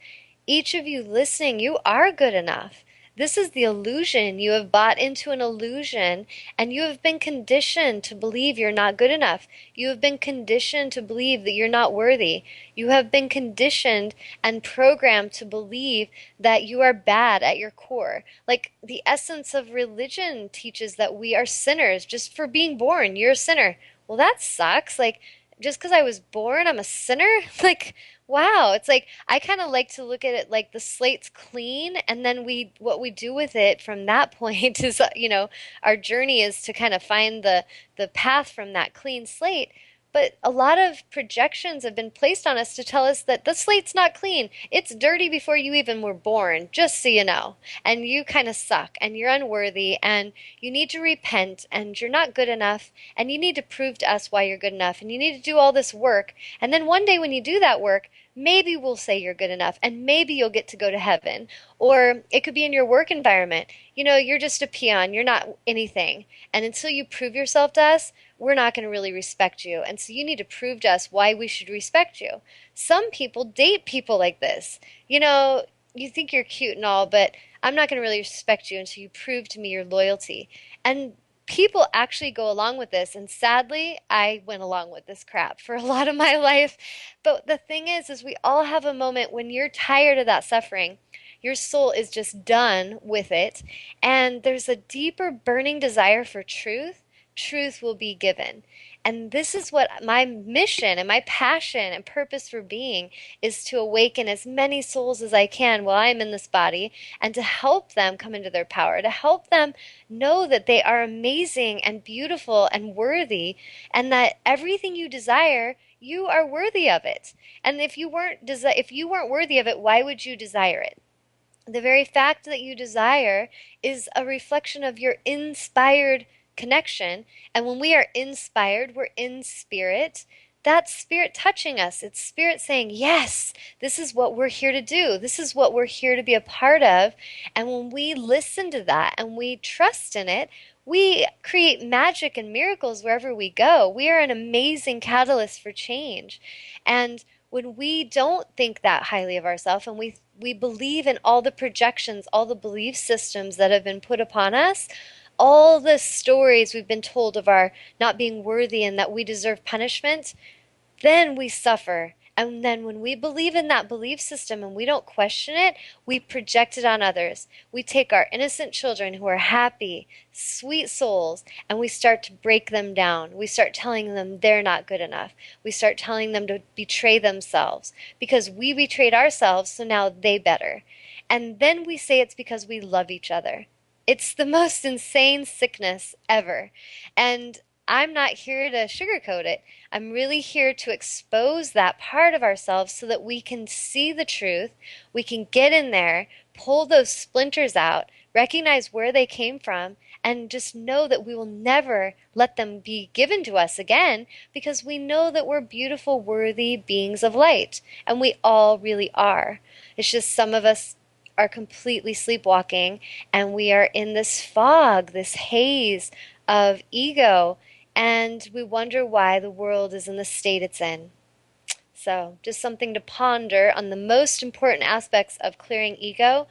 Each of you listening, you are good enough. This is the illusion. You have bought into an illusion and you have been conditioned to believe you're not good enough. You have been conditioned to believe that you're not worthy. You have been conditioned and programmed to believe that you are bad at your core. Like the essence of religion teaches that we are sinners just for being born. You're a sinner. Well, that sucks. Like, just because I was born, I'm a sinner? Like, wow. It's like I kind of like to look at it like the slate's clean, and then what we do with it from that point is, our journey is to kind of find the path from that clean slate. But a lot of projections have been placed on us to tell us that the slate's not clean. It's dirty before you even were born, just so you know. And you kind of suck, and you're unworthy, and you need to repent, and you're not good enough, and you need to prove to us why you're good enough, and you need to do all this work. And then one day when you do that work, maybe we'll say you're good enough, and maybe you'll get to go to heaven. Or it could be in your work environment. You're just a peon, you're not anything. And until you prove yourself to us, we're not going to really respect you. And so you need to prove to us why we should respect you. Some people date people like this. You think you're cute and all, but I'm not going to really respect you until you prove to me your loyalty. And people actually go along with this. And sadly, I went along with this crap for a lot of my life. But the thing is we all have a moment when you're tired of that suffering. Your soul is just done with it. And there's a deeper burning desire for truth. Truth will be given. And this is what my mission and my passion and purpose for being is, to awaken as many souls as I can while I'm in this body and to help them come into their power, to help them know that they are amazing and beautiful and worthy, and that everything you desire, you are worthy of it. And if you weren't worthy of it, why would you desire it? The very fact that you desire is a reflection of your inspired connection. And when we are inspired, we're in spirit. that's spirit touching us. It's spirit saying, yes, this is what we're here to do. This is what we're here to be a part of. And when we listen to that and we trust in it, we create magic and miracles wherever we go. We are an amazing catalyst for change. And when we don't think that highly of ourselves and we believe in all the projections, all the belief systems that have been put upon us, all the stories we've been told of our not being worthy and that we deserve punishment, then we suffer. And then when we believe in that belief system and we don't question it, we project it on others. We take our innocent children who are happy, sweet souls, and we start to break them down. We start telling them they're not good enough. We start telling them to betray themselves because we betrayed ourselves, so now they better. And then we say it's because we love each other. It's the most insane sickness ever. And I'm not here to sugarcoat it. I'm really here to expose that part of ourselves so that we can see the truth. We can get in there, pull those splinters out, recognize where they came from, and just know that we will never let them be given to us again because we know that we're beautiful, worthy beings of light. And we all really are. It's just some of us are completely sleepwalking and we are in this fog, this haze of ego, and we wonder why the world is in the state it's in. So, just something to ponder on the most important aspects of clearing ego,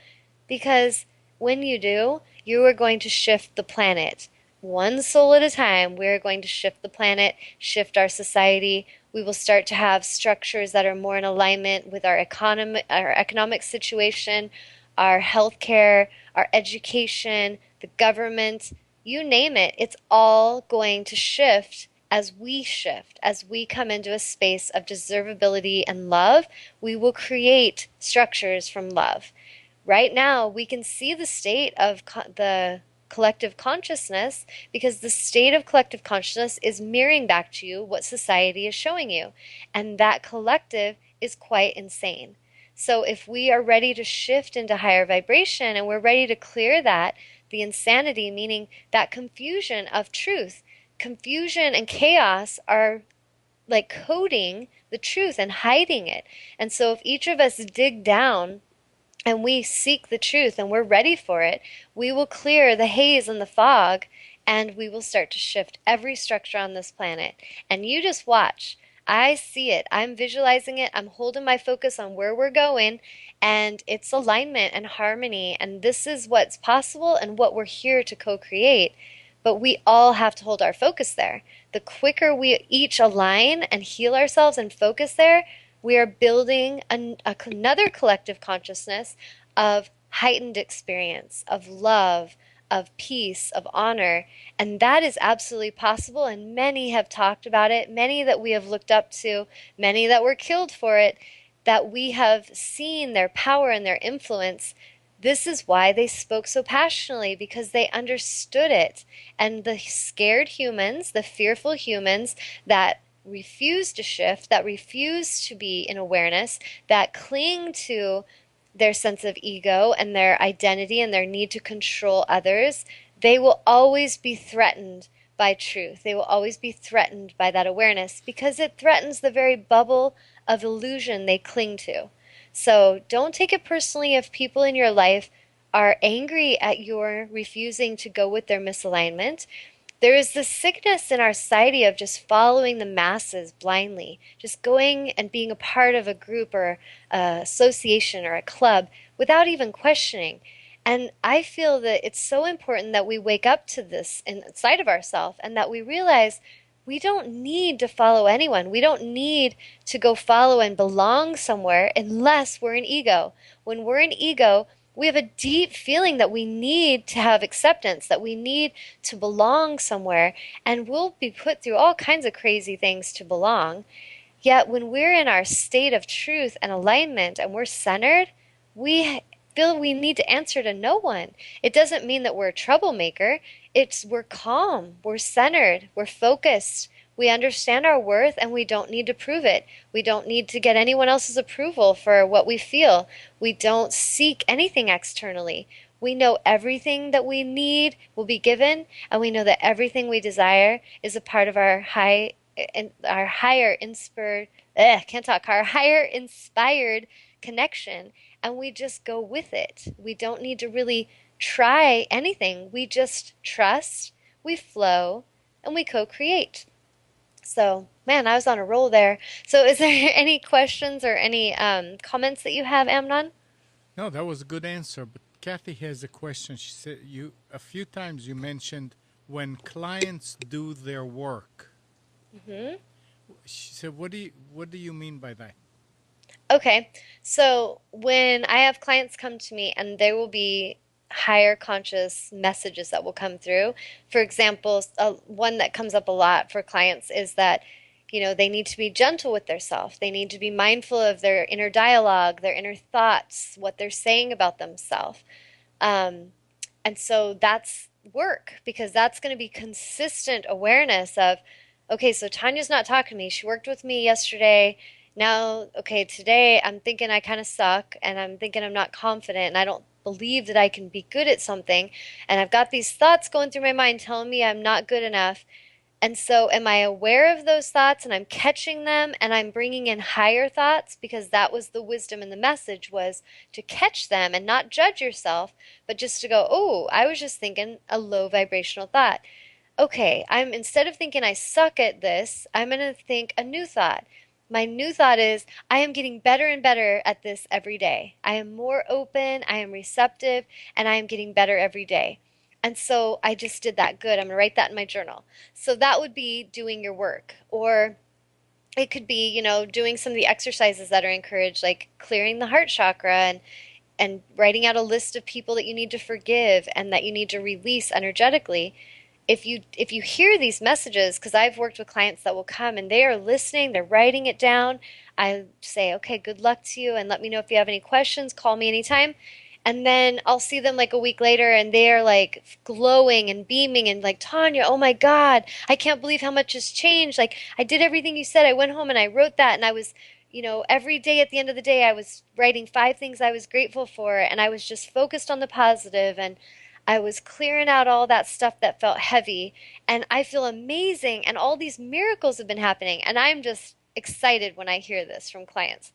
because when you do, you are going to shift the planet. One soul at a time, we are going to shift the planet, shift our society. We will start to have structures that are more in alignment with our economic situation, our healthcare, our education, the government, you name it, it's all going to shift as we come into a space of deservability and love. We will create structures from love. Right now, we can see the state of the collective consciousness because the state of collective consciousness is mirroring back to you what society is showing you. And that collective is quite insane. So if we are ready to shift into higher vibration and we're ready to clear that, the insanity, meaning that confusion of truth, confusion and chaos are like coding the truth and hiding it. And so if each of us dig down and we seek the truth and we're ready for it, we will clear the haze and the fog and we will start to shift every structure on this planet. And you just watch. I see it. I'm visualizing it. I'm holding my focus on where we're going, and it's alignment and harmony. And this is what's possible and what we're here to co-create. But we all have to hold our focus there. The quicker we each align and heal ourselves and focus there, we are building another collective consciousness of heightened experience, of love, of peace, of honor. And that is absolutely possible. And many have talked about it, many that we have looked up to, many that were killed for it, that we have seen their power and their influence. This is why they spoke so passionately, because they understood it. And the scared humans, the fearful humans that refuse to shift, that refuse to be in awareness, that cling to their sense of ego and their identity and their need to control others, they will always be threatened by truth. They will always be threatened by that awareness because it threatens the very bubble of illusion they cling to. So don't take it personally if people in your life are angry at your refusing to go with their misalignment. There is this sickness in our society of just following the masses blindly, just going and being a part of a group or an association or a club without even questioning. And I feel that it's so important that we wake up to this inside of ourselves and that we realize we don't need to follow anyone. We don't need to go follow and belong somewhere unless we're in ego. When we're in ego, we have a deep feeling that we need to have acceptance, that we need to belong somewhere, and we'll be put through all kinds of crazy things to belong. Yet when we're in our state of truth and alignment and we're centered, we feel we need to answer to no one. It doesn't mean that we're a troublemaker. We're calm, we're centered, we're focused. We understand our worth and we don't need to prove it. We don't need to get anyone else's approval for what we feel. We don't seek anything externally. We know everything that we need will be given, and we know that everything we desire is a part of our high our higher inspired, can't talk, our higher inspired connection, and we just go with it. We don't need to really try anything. We just trust, we flow, and we co-create. So, man, I was on a roll there. So, is there any questions or any comments that you have, Amnon? No, that was a good answer. But Kathy has a question. She said you a few times you mentioned when clients do their work. Hmm. She said, what do you mean by that?" Okay, so when I have clients come to me and there will be higher conscious messages that will come through. For example, one that comes up a lot for clients is that, they need to be gentle with their self. They need to be mindful of their inner dialogue, their inner thoughts, what they're saying about themselves. Um, and so that's work because that's going to be consistent awareness of, okay, so Tanya's not talking to me. She worked with me yesterday. Now, okay, today I'm thinking I kind of suck and I'm thinking I'm not confident and I don't believe that I can be good at something. And I've got these thoughts going through my mind telling me I'm not good enough. And so, am I aware of those thoughts and I'm catching them and I'm bringing in higher thoughts because that was the wisdom in the message was to catch them and not judge yourself, but just to go, oh, I was just thinking a low vibrational thought. Okay, I'm instead of thinking I suck at this, I'm going to think a new thought. My new thought is I am getting better and better at this every day. I am more open, I am receptive, and I am getting better every day. And so I just did that. Good. I'm going to write that in my journal. So that would be doing your work. Or it could be, doing some of the exercises that are encouraged, like clearing the heart chakra and writing out a list of people that you need to forgive and that you need to release energetically. If you hear these messages, because I've worked with clients that will come and they are listening, they're writing it down. I say, okay, good luck to you, and let me know if you have any questions. Call me anytime. And then I'll see them like a week later and they're like glowing and beaming and like, Tanya, oh my God, I can't believe how much has changed. Like, I did everything you said. I went home and I wrote that and I was, every day at the end of the day, I was writing 5 things I was grateful for and I was just focused on the positive and I was clearing out all that stuff that felt heavy and I feel amazing and all these miracles have been happening and I'm just excited when I hear this from clients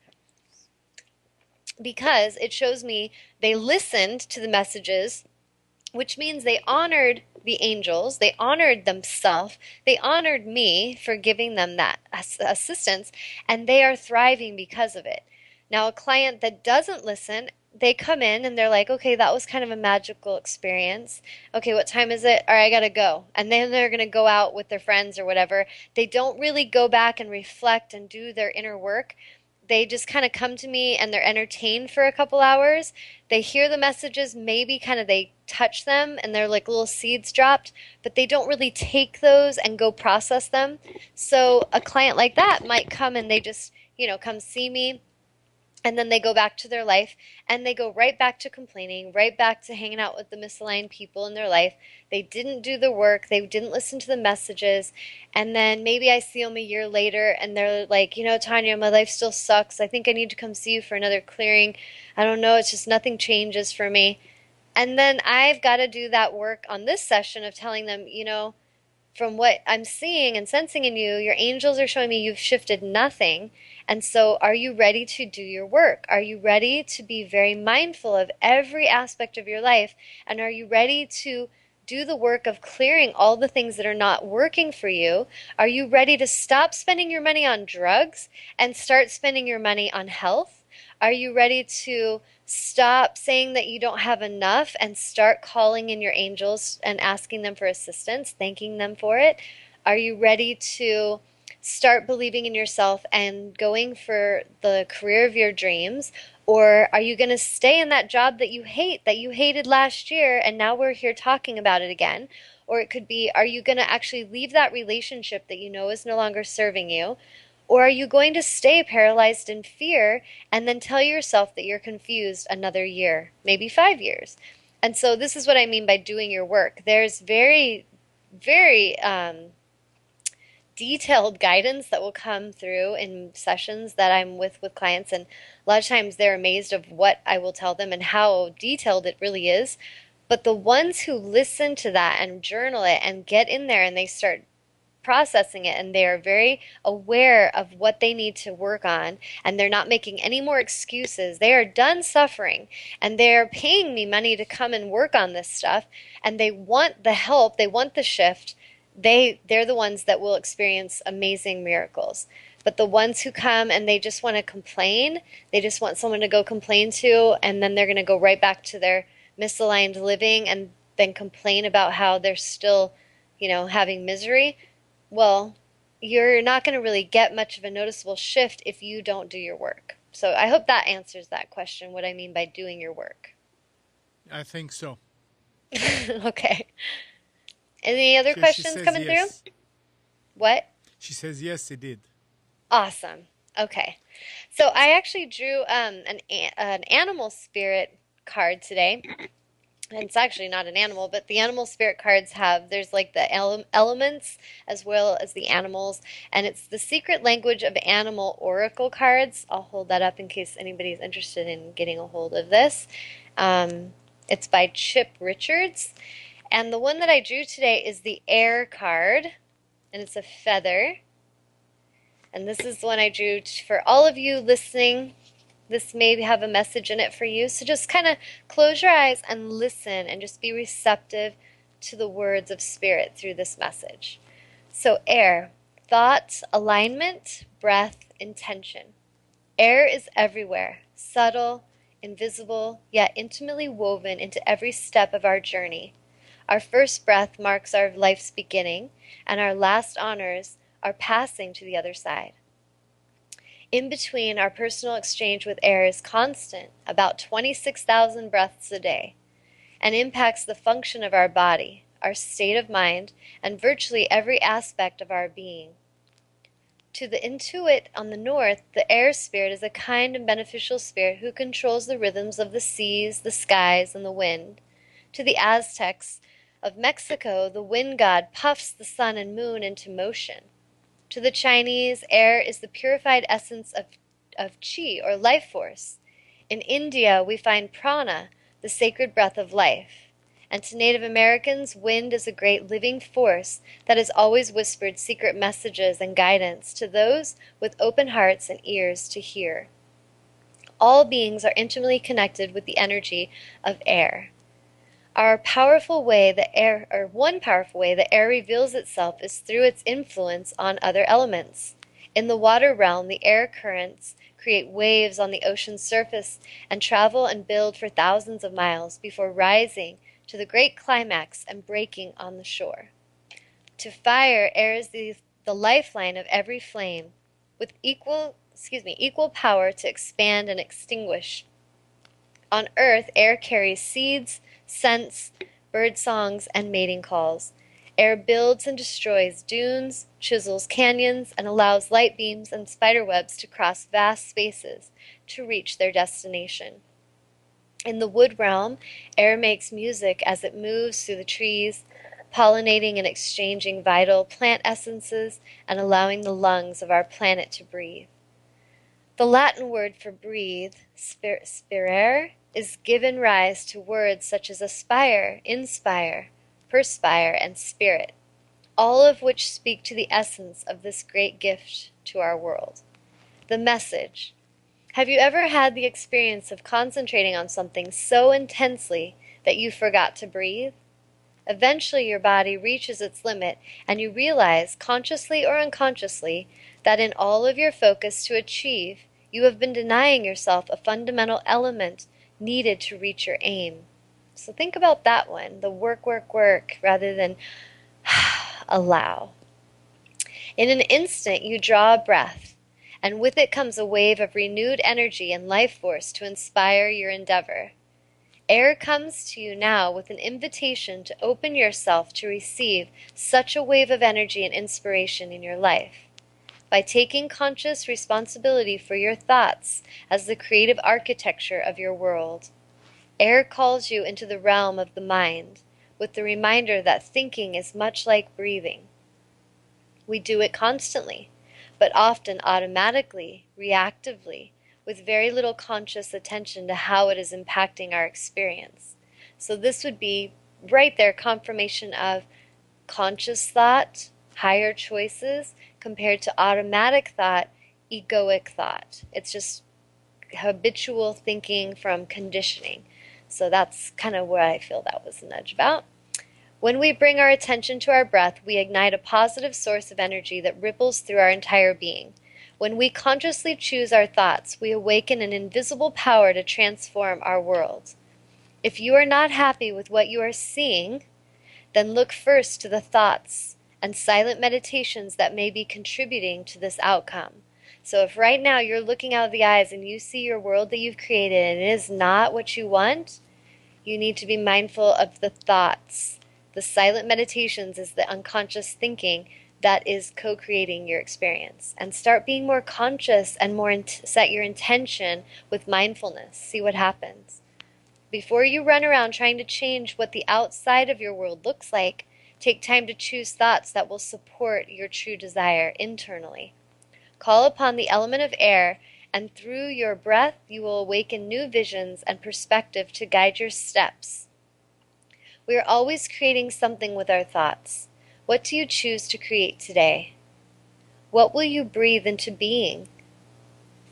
because it shows me they listened to the messages, which means they honored the angels, they honored themselves, they honored me for giving them that assistance, and they are thriving because of it. Now, a client that doesn't listen, they come in and they're like, okay, that was kind of a magical experience. Okay, what time is it? All right, I gotta go. And then they're gonna go out with their friends or whatever. They don't really go back and reflect and do their inner work. They just kind of come to me and they're entertained for a couple hours. They hear the messages, maybe kind of they touch them and they're like little seeds dropped, but they don't really take those and go process them. So a client like that might come and they just, come see me and then they go back to their life and they go right back to complaining, right back to hanging out with the misaligned people in their life. They didn't do the work, they didn't listen to the messages. And then maybe I see them a year later and they're like, Tanya, my life still sucks. I think I need to come see you for another clearing. I don't know, it's just nothing changes for me. And then I've got to do that work on this session of telling them, from what I'm seeing and sensing in you, your angels are showing me you've shifted nothing. And so, are you ready to do your work? Are you ready to be very mindful of every aspect of your life? And are you ready to do the work of clearing all the things that are not working for you? Are you ready to stop spending your money on drugs and start spending your money on health? Are you ready to stop saying that you don't have enough and start calling in your angels and asking them for assistance, thanking them for it? Are you ready to start believing in yourself and going for the career of your dreams? Or are you going to stay in that job that you hate, that you hated last year, and now we're here talking about it again? Or it could be, are you going to actually leave that relationship that you know is no longer serving you? Or are you going to stay paralyzed in fear and then tell yourself that you're confused another year, maybe 5 years? And so this is what I mean by doing your work. There's very, very detailed guidance that will come through in sessions that I'm with clients, and a lot of times they're amazed of what I will tell them and how detailed it really is. But the ones who listen to that and journal it and get in there and they start processing it and they are very aware of what they need to work on, and they're not making any more excuses. They are done suffering and they're paying me money to come and work on this stuff, and they want the help, they want the shift. They're the ones that will experience amazing miracles. But the ones who come and they just want to complain, they just want someone to go complain to, and then they're going to go right back to their misaligned living and then complain about how they're still, having misery. Well, you're not going to really get much of a noticeable shift if you don't do your work. So I hope that answers that question, what I mean by doing your work. I think so. Okay. Any other She questions says coming through? yes. What? She says yes, it did. Awesome. Okay. So I actually drew an animal spirit card today. And it's actually not an animal, but the animal spirit cards there's like the elements as well as the animals. And it's the secret language of animal oracle cards. I'll hold that up in case anybody's interested in getting a hold of this. It's by Chip Richards. And the one that I drew today is the air card. And it's a feather. And this is the one I drew for all of you listening. This may have a message in it for you. So just kind of close your eyes and listen and just be receptive to the words of Spirit through this message. So air, thought, alignment, breath, intention. Air is everywhere, subtle, invisible, yet intimately woven into every step of our journey. Our first breath marks our life's beginning, and our last honors our passing to the other side. In between, our personal exchange with air is constant, about 26,000 breaths a day, and impacts the function of our body, our state of mind, and virtually every aspect of our being. To the Intuit on the north, the air spirit is a kind and beneficial spirit who controls the rhythms of the seas, the skies, and the wind. To the Aztecs of Mexico, the wind god puffs the sun and moon into motion. To the Chinese, air is the purified essence of qi, or life force. In India, we find prana, the sacred breath of life. And to Native Americans, wind is a great living force that has always whispered secret messages and guidance to those with open hearts and ears to hear. All beings are intimately connected with the energy of air. One powerful way the air reveals itself is through its influence on other elements. In the water realm, the air currents create waves on the ocean's surface and travel and build for thousands of miles before rising to the great climax and breaking on the shore. To fire, air is the lifeline of every flame, with equal power to expand and extinguish. On earth, air carries seeds, scents, bird songs, and mating calls. Air builds and destroys dunes, chisels canyons, and allows light beams and spider webs to cross vast spaces to reach their destination. In the wood realm, air makes music as it moves through the trees, pollinating and exchanging vital plant essences and allowing the lungs of our planet to breathe. The Latin word for breathe, spirare, is given rise to words such as aspire, inspire, perspire, and spirit, all of which speak to the essence of this great gift to our world. The message. Have you ever had the experience of concentrating on something so intensely that you forgot to breathe? Eventually your body reaches its limit and you realize, consciously or unconsciously, that in all of your focus to achieve, you have been denying yourself a fundamental element needed to reach your aim. So think about that one, the work, rather than allow. In an instant, you draw a breath, and with it comes a wave of renewed energy and life force to inspire your endeavor. Air comes to you now with an invitation to open yourself to receive such a wave of energy and inspiration in your life. By taking conscious responsibility for your thoughts as the creative architecture of your world, air calls you into the realm of the mind with the reminder that thinking is much like breathing. We do it constantly, but often automatically, reactively, with very little conscious attention to how it is impacting our experience. So this would be right there confirmation of conscious thought, higher choices compared to automatic thought, egoic thought. It's just habitual thinking from conditioning. So that's kind of what I feel that was a nudge about. When we bring our attention to our breath, we ignite a positive source of energy that ripples through our entire being. When we consciously choose our thoughts, we awaken an invisible power to transform our world. If you are not happy with what you are seeing, then look first to the thoughts and silent meditations that may be contributing to this outcome. So if right now you're looking out of the eyes and you see your world that you've created and it is not what you want, you need to be mindful of the thoughts. The silent meditations is the unconscious thinking that is co-creating your experience. And start being more conscious and more set your intention with mindfulness. See what happens. Before you run around trying to change what the outside of your world looks like, take time to choose thoughts that will support your true desire internally. Call upon the element of air, and through your breath you will awaken new visions and perspective to guide your steps. We are always creating something with our thoughts. What do you choose to create today? What will you breathe into being?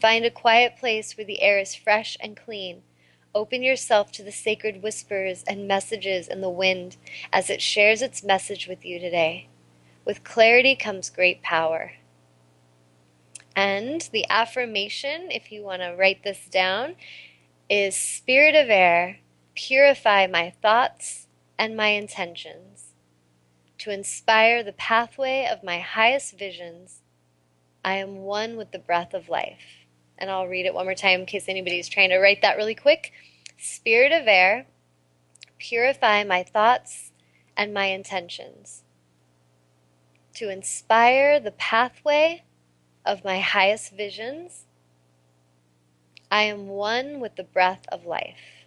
Find a quiet place where the air is fresh and clean. Open yourself to the sacred whispers and messages in the wind as it shares its message with you today. With clarity comes great power. And the affirmation, if you want to write this down, is Spirit of Air, purify my thoughts and my intentions. To inspire the pathway of my highest visions, I am one with the breath of life. And I'll read it one more time in case anybody's trying to write that really quick. Spirit of Air, purify my thoughts and my intentions. To inspire the pathway of my highest visions, I am one with the breath of life.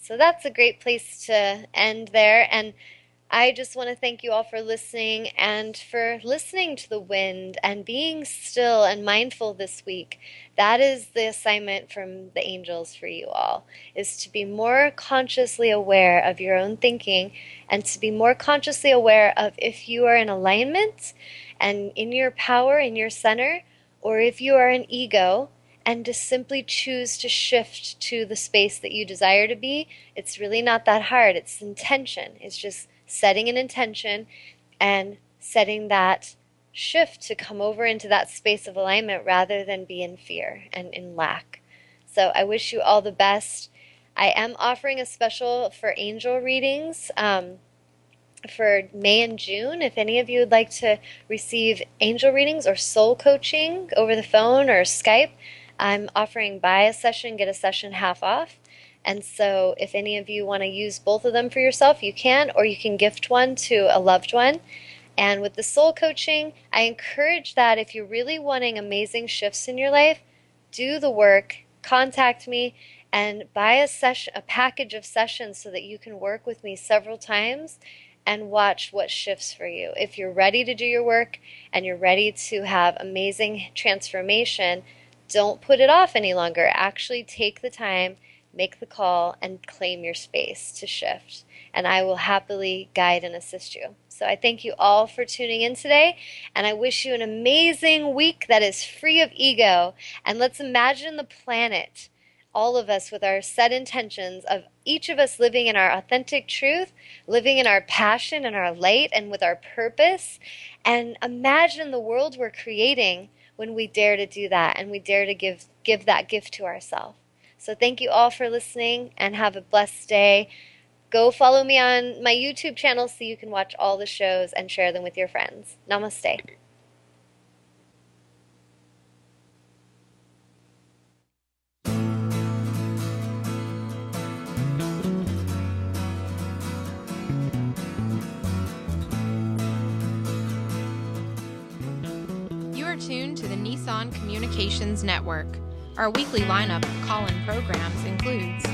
So that's a great place to end there. And I just want to thank you all for listening and for listening to the wind and being still and mindful this week. That is the assignment from the angels for you all, is to be more consciously aware of your own thinking and to be more consciously aware of if you are in alignment and in your power, in your center, or if you are an ego, and to simply choose to shift to the space that you desire to be. It's really not that hard. It's intention. It's just setting an intention and setting that shift to come over into that space of alignment rather than be in fear and in lack. So I wish you all the best. I am offering a special for angel readings for May and June. If any of you would like to receive angel readings or soul coaching over the phone or Skype, I'm offering buy a session, get a session half off. And so if any of you want to use both of them for yourself, you can, or you can gift one to a loved one. And with the soul coaching, I encourage that if you're really wanting amazing shifts in your life, do the work, contact me, and buy a package of sessions so that you can work with me several times and watch what shifts for you. If you're ready to do your work and you're ready to have amazing transformation, don't put it off any longer. Actually take the time, make the call, and claim your space to shift. And I will happily guide and assist you. So I thank you all for tuning in today, and I wish you an amazing week that is free of ego. And let's imagine the planet, all of us with our set intentions of each of us living in our authentic truth, living in our passion and our light and with our purpose. And imagine the world we're creating when we dare to do that and we dare to give that gift to ourselves. So thank you all for listening and have a blessed day. Go follow me on my YouTube channel so you can watch all the shows and share them with your friends. Namaste. You are tuned to the Nissan Communications Network. Our weekly lineup of call-in programs includes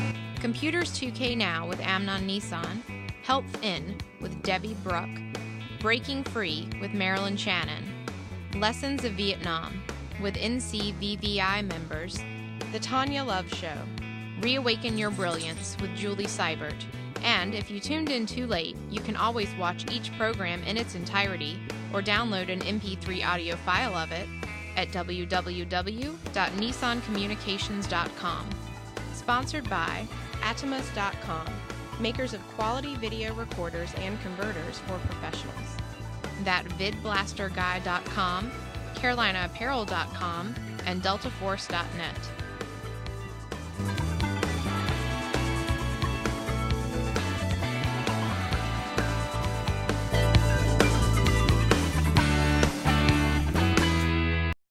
Computers 2K Now with Amnon Nissan, Health In with Debbie Bruck, Breaking Free with Marilyn Shannon, Lessons of Vietnam with NCVVI members, The Tawnya Love Show, Reawaken Your Brilliance with Julie Seibert, And if you tuned in too late, you can always watch each program in its entirety or download an MP3 audio file of it at www.nissancommunications.com. Sponsored by Atomus.com, makers of quality video recorders and converters for professionals. That VidBlasterGuy.com, CarolinaApparel.com, and DeltaForce.net.